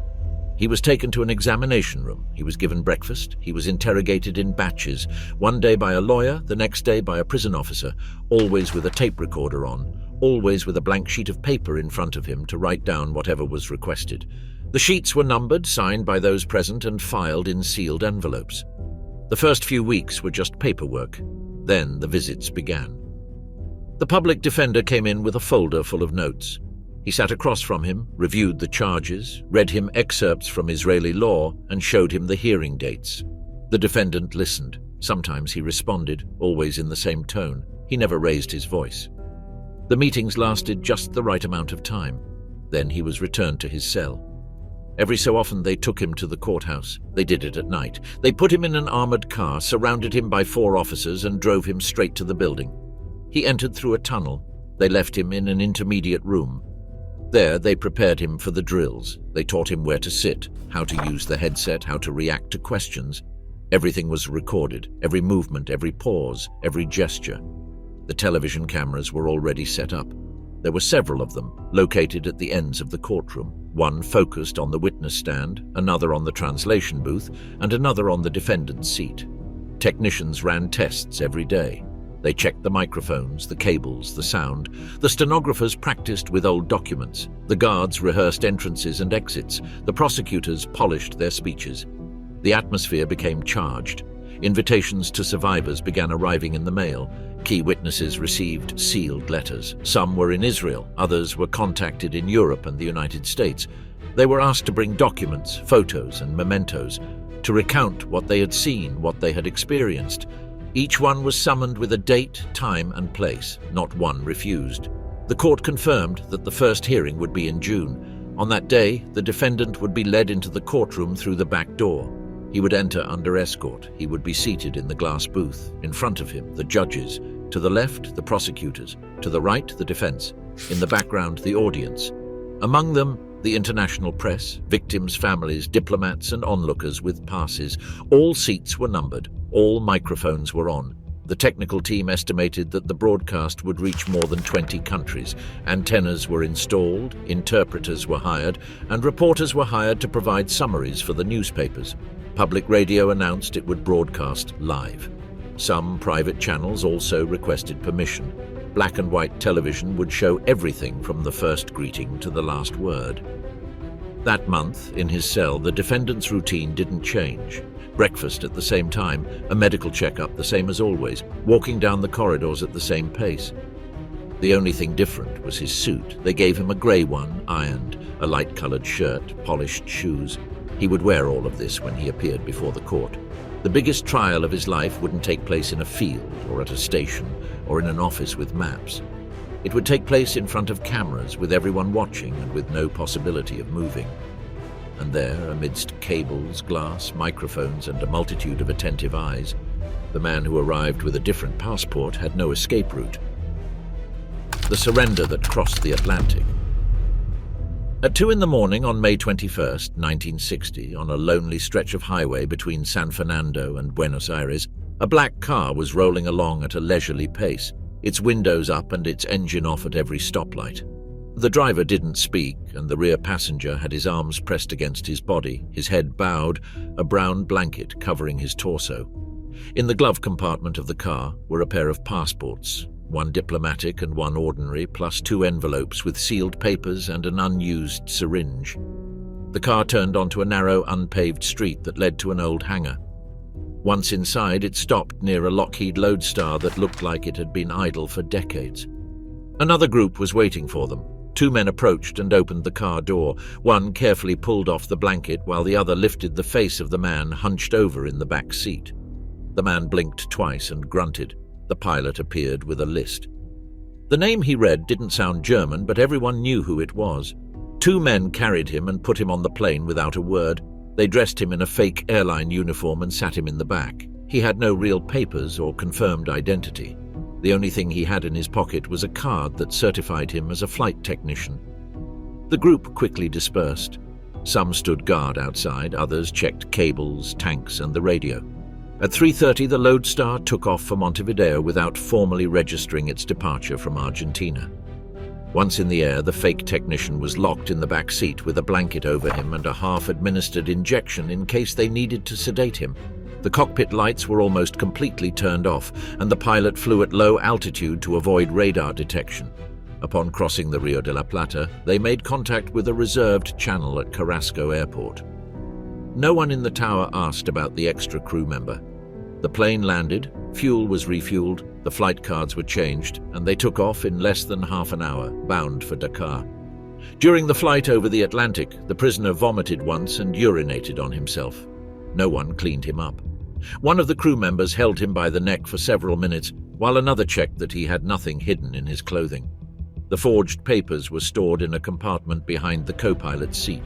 He was taken to an examination room. He was given breakfast. He was interrogated in batches, one day by a lawyer, the next day by a prison officer, always with a tape recorder on, always with a blank sheet of paper in front of him to write down whatever was requested. The sheets were numbered, signed by those present, and filed in sealed envelopes. The first few weeks were just paperwork. Then the visits began. The public defender came in with a folder full of notes. He sat across from him, reviewed the charges, read him excerpts from Israeli law, and showed him the hearing dates. The defendant listened. Sometimes he responded, always in the same tone. He never raised his voice. The meetings lasted just the right amount of time. Then he was returned to his cell. Every so often they took him to the courthouse. They did it at night. They put him in an armored car, surrounded him by 4 officers, and drove him straight to the building. He entered through a tunnel. They left him in an intermediate room. There they prepared him for the drills. They taught him where to sit, how to use the headset, how to react to questions. Everything was recorded, every movement, every pause, every gesture. The television cameras were already set up. There were several of them, located at the ends of the courtroom. One focused on the witness stand, another on the translation booth, and another on the defendant's seat. Technicians ran tests every day. They checked the microphones, the cables, the sound. The stenographers practiced with old documents. The guards rehearsed entrances and exits. The prosecutors polished their speeches. The atmosphere became charged. Invitations to survivors began arriving in the mail. Key witnesses received sealed letters. Some were in Israel, others were contacted in Europe and the United States. They were asked to bring documents, photos, and mementos, to recount what they had seen, what they had experienced. Each one was summoned with a date, time, and place. Not one refused. The court confirmed that the first hearing would be in June. On that day, the defendant would be led into the courtroom through the back door. He would enter under escort. He would be seated in the glass booth. In front of him, the judges. To the left, the prosecutors. To the right, the defense. In the background, the audience. Among them, the international press, victims' families, diplomats, and onlookers with passes. All seats were numbered. All microphones were on. The technical team estimated that the broadcast would reach more than 20 countries. Antennas were installed, interpreters were hired, and reporters were hired to provide summaries for the newspapers. Public radio announced it would broadcast live. Some private channels also requested permission. Black and white television would show everything from the first greeting to the last word. That month, in his cell, the defendant's routine didn't change. Breakfast at the same time, a medical checkup the same as always, walking down the corridors at the same pace. The only thing different was his suit. They gave him a grey one, ironed, a light-coloured shirt, polished shoes. He would wear all of this when he appeared before the court. The biggest trial of his life wouldn't take place in a field or at a station or in an office with maps. It would take place in front of cameras with everyone watching and with no possibility of moving. And there, amidst cables, glass, microphones, and a multitude of attentive eyes, the man who arrived with a different passport had no escape route. The surrender that crossed the Atlantic. At 2 a.m. on May 21st, 1960, on a lonely stretch of highway between San Fernando and Buenos Aires, a black car was rolling along at a leisurely pace, its windows up and its engine off at every stoplight. The driver didn't speak, and the rear passenger had his arms pressed against his body, his head bowed, a brown blanket covering his torso. In the glove compartment of the car were a pair of passports, one diplomatic and one ordinary, plus 2 envelopes with sealed papers and an unused syringe. The car turned onto a narrow, unpaved street that led to an old hangar. Once inside, it stopped near a Lockheed Lodestar that looked like it had been idle for decades. Another group was waiting for them. Two men approached and opened the car door. One carefully pulled off the blanket while the other lifted the face of the man hunched over in the back seat. The man blinked twice and grunted. The pilot appeared with a list. The name he read didn't sound German, but everyone knew who it was. Two men carried him and put him on the plane without a word. They dressed him in a fake airline uniform and sat him in the back. He had no real papers or confirmed identity. The only thing he had in his pocket was a card that certified him as a flight technician. The group quickly dispersed. Some stood guard outside, others checked cables, tanks, and the radio. At 3:30, the Lodestar took off for Montevideo without formally registering its departure from Argentina. Once in the air, the fake technician was locked in the back seat with a blanket over him and a half-administered injection in case they needed to sedate him. The cockpit lights were almost completely turned off, and the pilot flew at low altitude to avoid radar detection. Upon crossing the Rio de la Plata, they made contact with a reserved channel at Carrasco Airport. No one in the tower asked about the extra crew member. The plane landed, fuel was refueled, the flight cards were changed, and they took off in less than half an hour, bound for Dakar. During the flight over the Atlantic, the prisoner vomited once and urinated on himself. No one cleaned him up. One of the crew members held him by the neck for several minutes, while another checked that he had nothing hidden in his clothing. The forged papers were stored in a compartment behind the co-pilot's seat.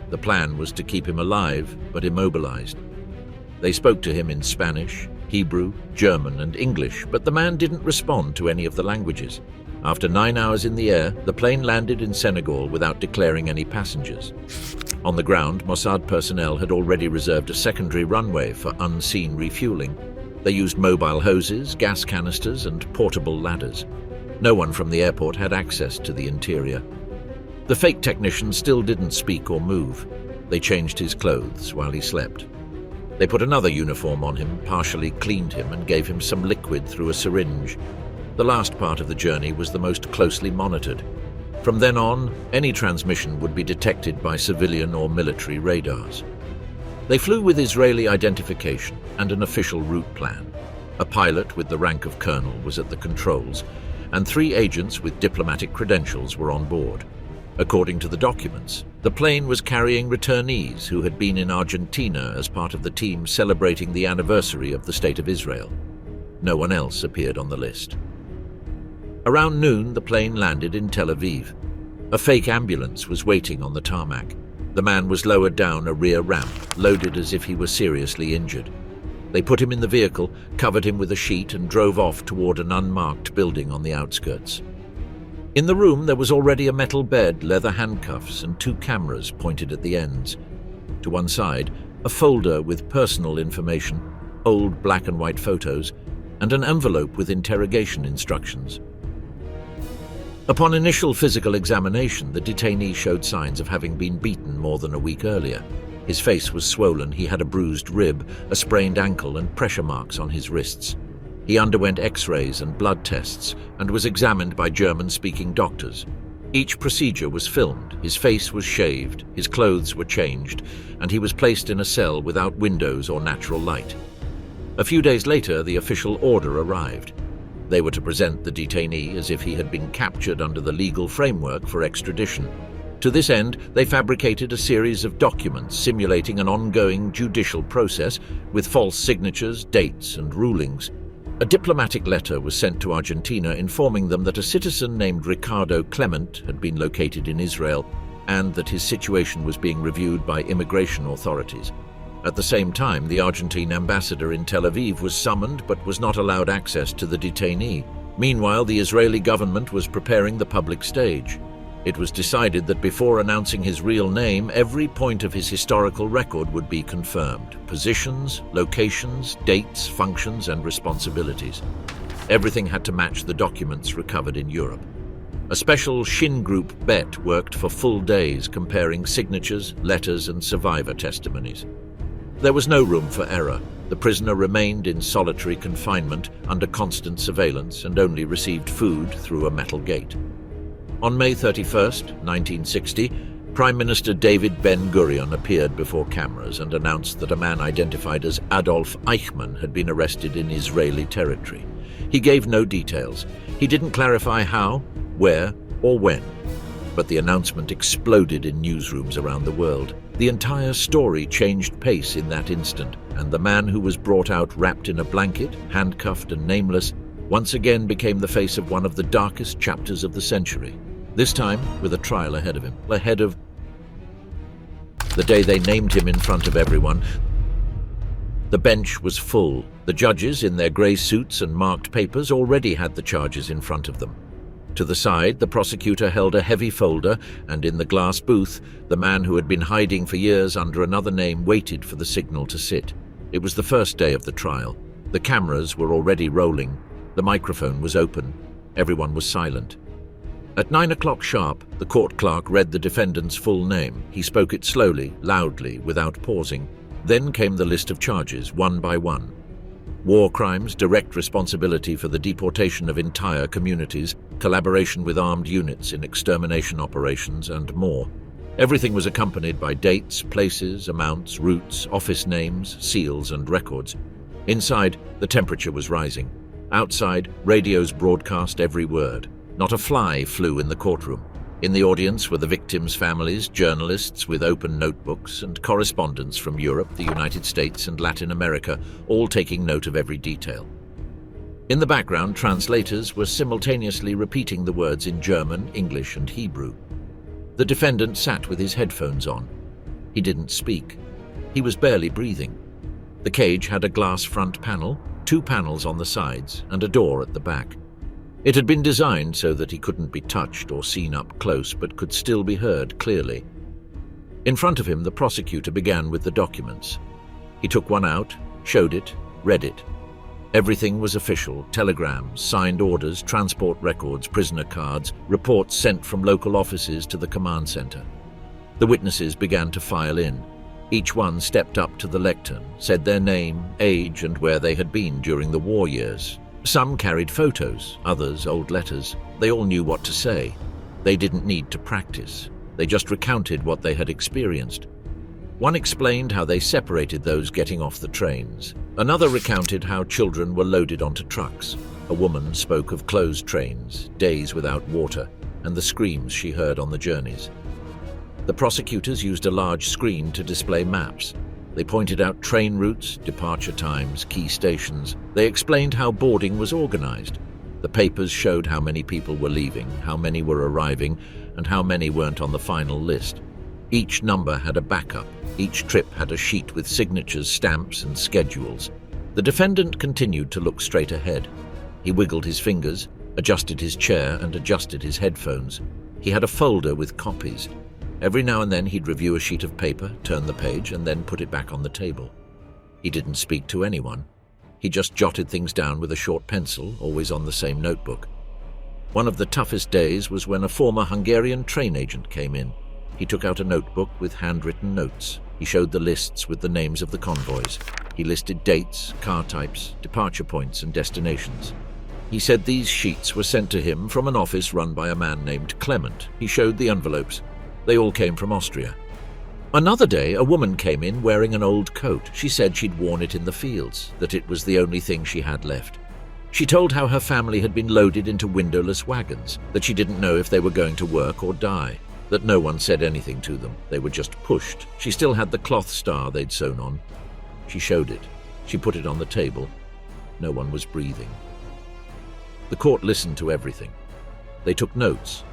The plan was to keep him alive, but immobilized. They spoke to him in Spanish, Hebrew, German, and English, but the man didn't respond to any of the languages. After 9 hours in the air, the plane landed in Senegal without declaring any passengers. On the ground, Mossad personnel had already reserved a secondary runway for unseen refueling. They used mobile hoses, gas canisters, and portable ladders. No one from the airport had access to the interior. The fake technician still didn't speak or move. They changed his clothes while he slept. They put another uniform on him, partially cleaned him, and gave him some liquid through a syringe. The last part of the journey was the most closely monitored. From then on, any transmission would be detected by civilian or military radars. They flew with Israeli identification and an official route plan. A pilot with the rank of colonel was at the controls, and 3 agents with diplomatic credentials were on board. According to the documents, the plane was carrying returnees who had been in Argentina as part of the team celebrating the anniversary of the State of Israel. No one else appeared on the list. Around noon, the plane landed in Tel Aviv. A fake ambulance was waiting on the tarmac. The man was lowered down a rear ramp, loaded as if he were seriously injured. They put him in the vehicle, covered him with a sheet, and drove off toward an unmarked building on the outskirts. In the room, there was already a metal bed, leather handcuffs, and 2 cameras pointed at the ends. To one side, a folder with personal information, old black and white photos, and an envelope with interrogation instructions. Upon initial physical examination, the detainee showed signs of having been beaten more than a week earlier. His face was swollen, he had a bruised rib, a sprained ankle, and pressure marks on his wrists. He underwent X-rays and blood tests and was examined by German-speaking doctors. Each procedure was filmed, his face was shaved, his clothes were changed, and he was placed in a cell without windows or natural light. A few days later, the official order arrived. They were to present the detainee as if he had been captured under the legal framework for extradition. To this end, they fabricated a series of documents simulating an ongoing judicial process with false signatures, dates, and rulings. A diplomatic letter was sent to Argentina informing them that a citizen named Ricardo Klement had been located in Israel and that his situation was being reviewed by immigration authorities. At the same time, the Argentine ambassador in Tel Aviv was summoned but was not allowed access to the detainee. Meanwhile, the Israeli government was preparing the public stage. It was decided that before announcing his real name, every point of his historical record would be confirmed: positions, locations, dates, functions, and responsibilities. Everything had to match the documents recovered in Europe. A special Shin Group bet worked for full days, comparing signatures, letters, and survivor testimonies. There was no room for error. The prisoner remained in solitary confinement under constant surveillance and only received food through a metal gate. On May 31, 1960, Prime Minister David Ben-Gurion appeared before cameras and announced that a man identified as Adolf Eichmann had been arrested in Israeli territory. He gave no details. He didn't clarify how, where, or when. But the announcement exploded in newsrooms around the world. The entire story changed pace in that instant, and the man who was brought out wrapped in a blanket, handcuffed and nameless, once again became the face of one of the darkest chapters of the century. This time with a trial ahead of him, ahead of the day they named him in front of everyone. The bench was full. The judges, in their grey suits and marked papers, already had the charges in front of them. To the side, the prosecutor held a heavy folder, and in the glass booth, the man who had been hiding for years under another name waited for the signal to sit. It was the first day of the trial. The cameras were already rolling. The microphone was open. Everyone was silent. At 9 o'clock sharp, the court clerk read the defendant's full name. He spoke it slowly, loudly, without pausing. Then came the list of charges, one by one. War crimes, direct responsibility for the deportation of entire communities, collaboration with armed units in extermination operations, and more. Everything was accompanied by dates, places, amounts, routes, office names, seals, and records. Inside, the temperature was rising. Outside, radios broadcast every word. Not a fly flew in the courtroom. In the audience were the victims' families, journalists with open notebooks, and correspondents from Europe, the United States, and Latin America, all taking note of every detail. In the background, translators were simultaneously repeating the words in German, English, and Hebrew. The defendant sat with his headphones on. He didn't speak. He was barely breathing. The cage had a glass front panel, 2 panels on the sides, and a door at the back. It had been designed so that he couldn't be touched or seen up close, but could still be heard clearly. In front of him, the prosecutor began with the documents. He took one out, showed it, read it. Everything was official: telegrams, signed orders, transport records, prisoner cards, reports sent from local offices to the command center. The witnesses began to file in. Each one stepped up to the lectern, said their name, age, and where they had been during the war years. Some carried photos, others old letters. They all knew what to say. They didn't need to practice. They just recounted what they had experienced. One explained how they separated those getting off the trains. Another recounted how children were loaded onto trucks. A woman spoke of closed trains, days without water, and the screams she heard on the journeys. The prosecutors used a large screen to display maps. They pointed out train routes, departure times, key stations. They explained how boarding was organized. The papers showed how many people were leaving, how many were arriving, and how many weren't on the final list. Each number had a backup. Each trip had a sheet with signatures, stamps, and schedules. The defendant continued to look straight ahead. He wiggled his fingers, adjusted his chair, and adjusted his headphones. He had a folder with copies. Every now and then he'd review a sheet of paper, turn the page, and then put it back on the table. He didn't speak to anyone. He just jotted things down with a short pencil, always on the same notebook. One of the toughest days was when a former Hungarian train agent came in. He took out a notebook with handwritten notes. He showed the lists with the names of the convoys. He listed dates, car types, departure points, and destinations. He said these sheets were sent to him from an office run by a man named Klement. He showed the envelopes. They all came from Austria. Another day, a woman came in wearing an old coat. She said she'd worn it in the fields, that it was the only thing she had left. She told how her family had been loaded into windowless wagons, that she didn't know if they were going to work or die, that no one said anything to them. They were just pushed. She still had the cloth star they'd sewn on. She showed it. She put it on the table. No one was breathing. The court listened to everything. They took notes.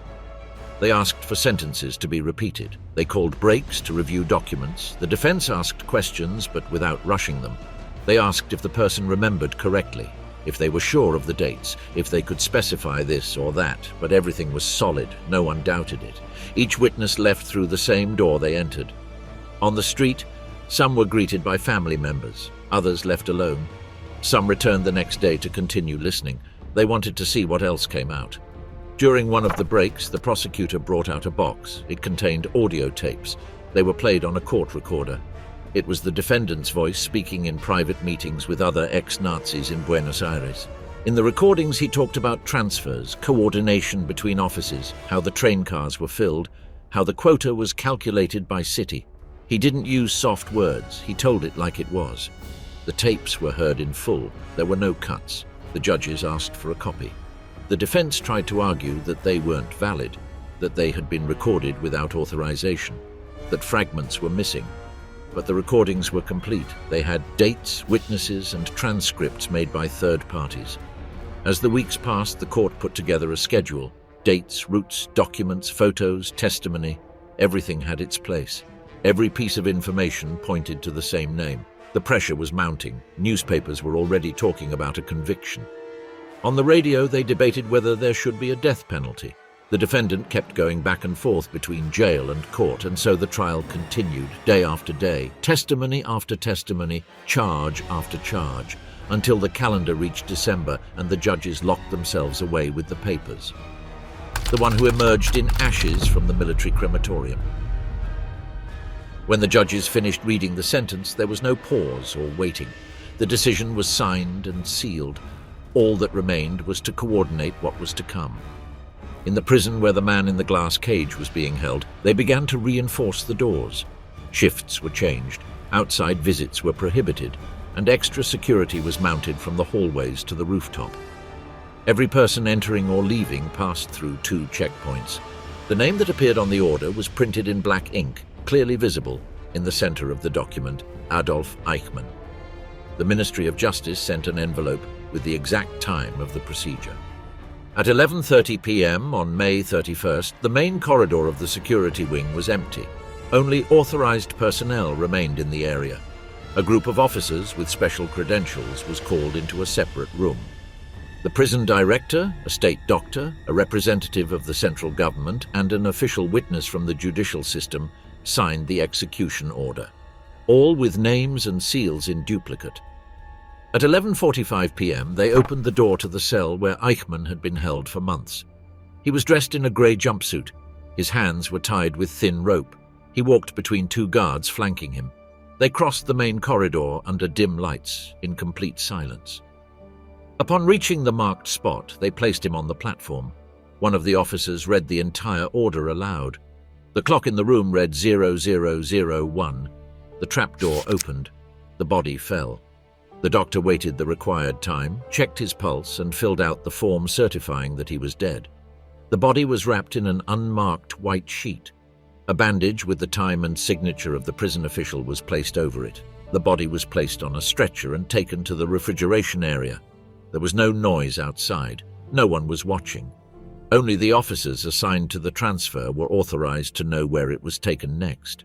They asked for sentences to be repeated. They called breaks to review documents. The defense asked questions, but without rushing them. They asked if the person remembered correctly, if they were sure of the dates, if they could specify this or that, but everything was solid. No one doubted it. Each witness left through the same door they entered. On the street, some were greeted by family members. Others left alone. Some returned the next day to continue listening. They wanted to see what else came out. During one of the breaks, the prosecutor brought out a box. It contained audio tapes. They were played on a court recorder. It was the defendant's voice speaking in private meetings with other ex-Nazis in Buenos Aires. In the recordings, he talked about transfers, coordination between offices, how the train cars were filled, how the quota was calculated by city. He didn't use soft words, he told it like it was. The tapes were heard in full, there were no cuts. The judges asked for a copy. The defense tried to argue that they weren't valid, that they had been recorded without authorization, that fragments were missing. But the recordings were complete. They had dates, witnesses, and transcripts made by third parties. As the weeks passed, the court put together a schedule. Dates, routes, documents, photos, testimony, everything had its place. Every piece of information pointed to the same name. The pressure was mounting. Newspapers were already talking about a conviction. On the radio, they debated whether there should be a death penalty. The defendant kept going back and forth between jail and court, and so the trial continued, day after day, testimony after testimony, charge after charge, until the calendar reached December and the judges locked themselves away with the papers. The one who emerged in ashes from the military crematorium. When the judges finished reading the sentence, there was no pause or waiting. The decision was signed and sealed. All that remained was to coordinate what was to come. In the prison where the man in the glass cage was being held, they began to reinforce the doors. Shifts were changed, outside visits were prohibited, and extra security was mounted from the hallways to the rooftop. Every person entering or leaving passed through 2 checkpoints. The name that appeared on the order was printed in black ink, clearly visible in the center of the document, Adolf Eichmann. The Ministry of Justice sent an envelope with the exact time of the procedure. At 11:30 p.m. on May 31st, the main corridor of the security wing was empty. Only authorized personnel remained in the area. A group of officers with special credentials was called into a separate room. The prison director, a state doctor, a representative of the central government, and an official witness from the judicial system signed the execution order, all with names and seals in duplicate. At 11:45 p.m., they opened the door to the cell where Eichmann had been held for months. He was dressed in a grey jumpsuit. His hands were tied with thin rope. He walked between 2 guards flanking him. They crossed the main corridor under dim lights, in complete silence. Upon reaching the marked spot, they placed him on the platform. One of the officers read the entire order aloud. The clock in the room read 0001. The trapdoor opened. The body fell. The doctor waited the required time, checked his pulse, and filled out the form certifying that he was dead. The body was wrapped in an unmarked white sheet. A bandage with the time and signature of the prison official was placed over it. The body was placed on a stretcher and taken to the refrigeration area. There was no noise outside. No one was watching. Only the officers assigned to the transfer were authorized to know where it was taken next.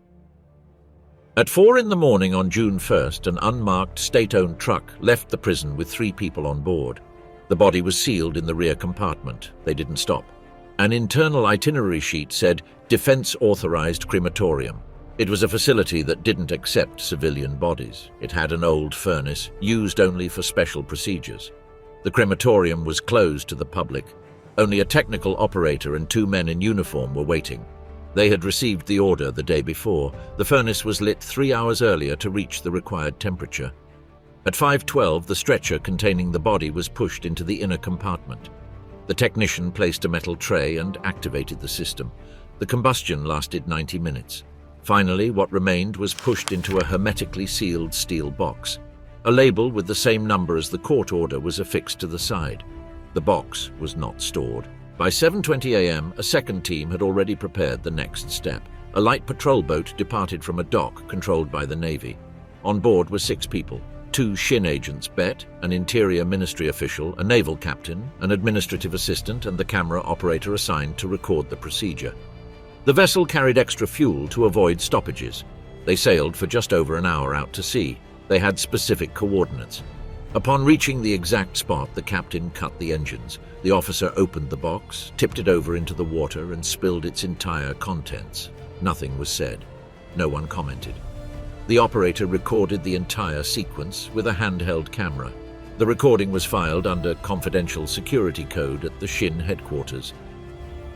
At 4 in the morning on June 1st, an unmarked state-owned truck left the prison with 3 people on board. The body was sealed in the rear compartment. They didn't stop. An internal itinerary sheet said, "Defense Authorized Crematorium." It was a facility that didn't accept civilian bodies. It had an old furnace, used only for special procedures. The crematorium was closed to the public. Only a technical operator and 2 men in uniform were waiting. They had received the order the day before. The furnace was lit 3 hours earlier to reach the required temperature. At 5:12, the stretcher containing the body was pushed into the inner compartment. The technician placed a metal tray and activated the system. The combustion lasted 90 minutes. Finally, what remained was pushed into a hermetically sealed steel box. A label with the same number as the court order was affixed to the side. The box was not stored. By 7:20 a.m., a second team had already prepared the next step. A light patrol boat departed from a dock controlled by the Navy. On board were 6 people, 2 Shin agents, Bet, an Interior Ministry official, a naval captain, an administrative assistant, and the camera operator assigned to record the procedure. The vessel carried extra fuel to avoid stoppages. They sailed for just over an hour out to sea. They had specific coordinates. Upon reaching the exact spot, the captain cut the engines. The officer opened the box, tipped it over into the water, and spilled its entire contents. Nothing was said. No one commented. The operator recorded the entire sequence with a handheld camera. The recording was filed under confidential security code at the Shin headquarters.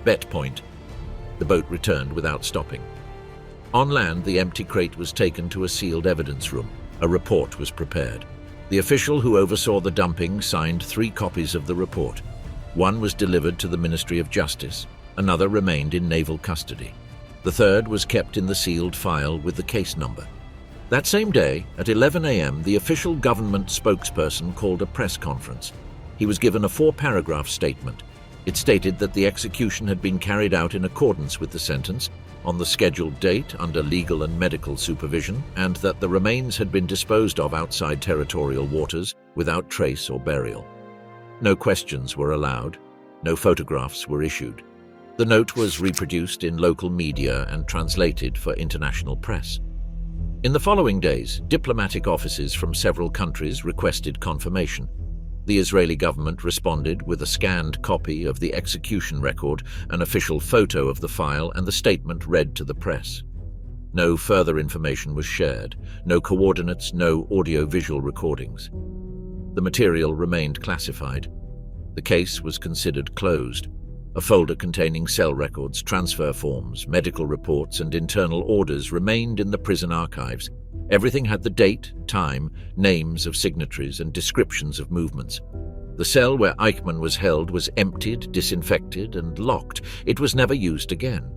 Bet point. The boat returned without stopping. On land, the empty crate was taken to a sealed evidence room. A report was prepared. The official who oversaw the dumping signed 3 copies of the report. One was delivered to the Ministry of Justice. Another remained in naval custody. The third was kept in the sealed file with the case number. That same day, at 11 a.m., the official government spokesperson called a press conference. He was given a 4-paragraph statement. It stated that the execution had been carried out in accordance with the sentence, on the scheduled date under legal and medical supervision, and that the remains had been disposed of outside territorial waters without trace or burial. No questions were allowed. No photographs were issued. The note was reproduced in local media and translated for international press. In the following days, diplomatic offices from several countries requested confirmation. The Israeli government responded with a scanned copy of the execution record, an official photo of the file, and the statement read to the press. No further information was shared, no coordinates, no audio-visual recordings. The material remained classified. The case was considered closed. A folder containing cell records, transfer forms, medical reports, and internal orders remained in the prison archives. Everything had the date, time, names of signatories, and descriptions of movements. The cell where Eichmann was held was emptied, disinfected, and locked. It was never used again.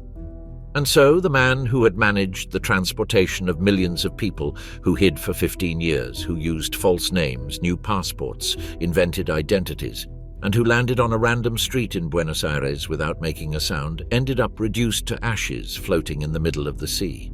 And so the man who had managed the transportation of millions of people, who hid for 15 years, who used false names, new passports, invented identities, and who landed on a random street in Buenos Aires without making a sound, ended up reduced to ashes floating in the middle of the sea.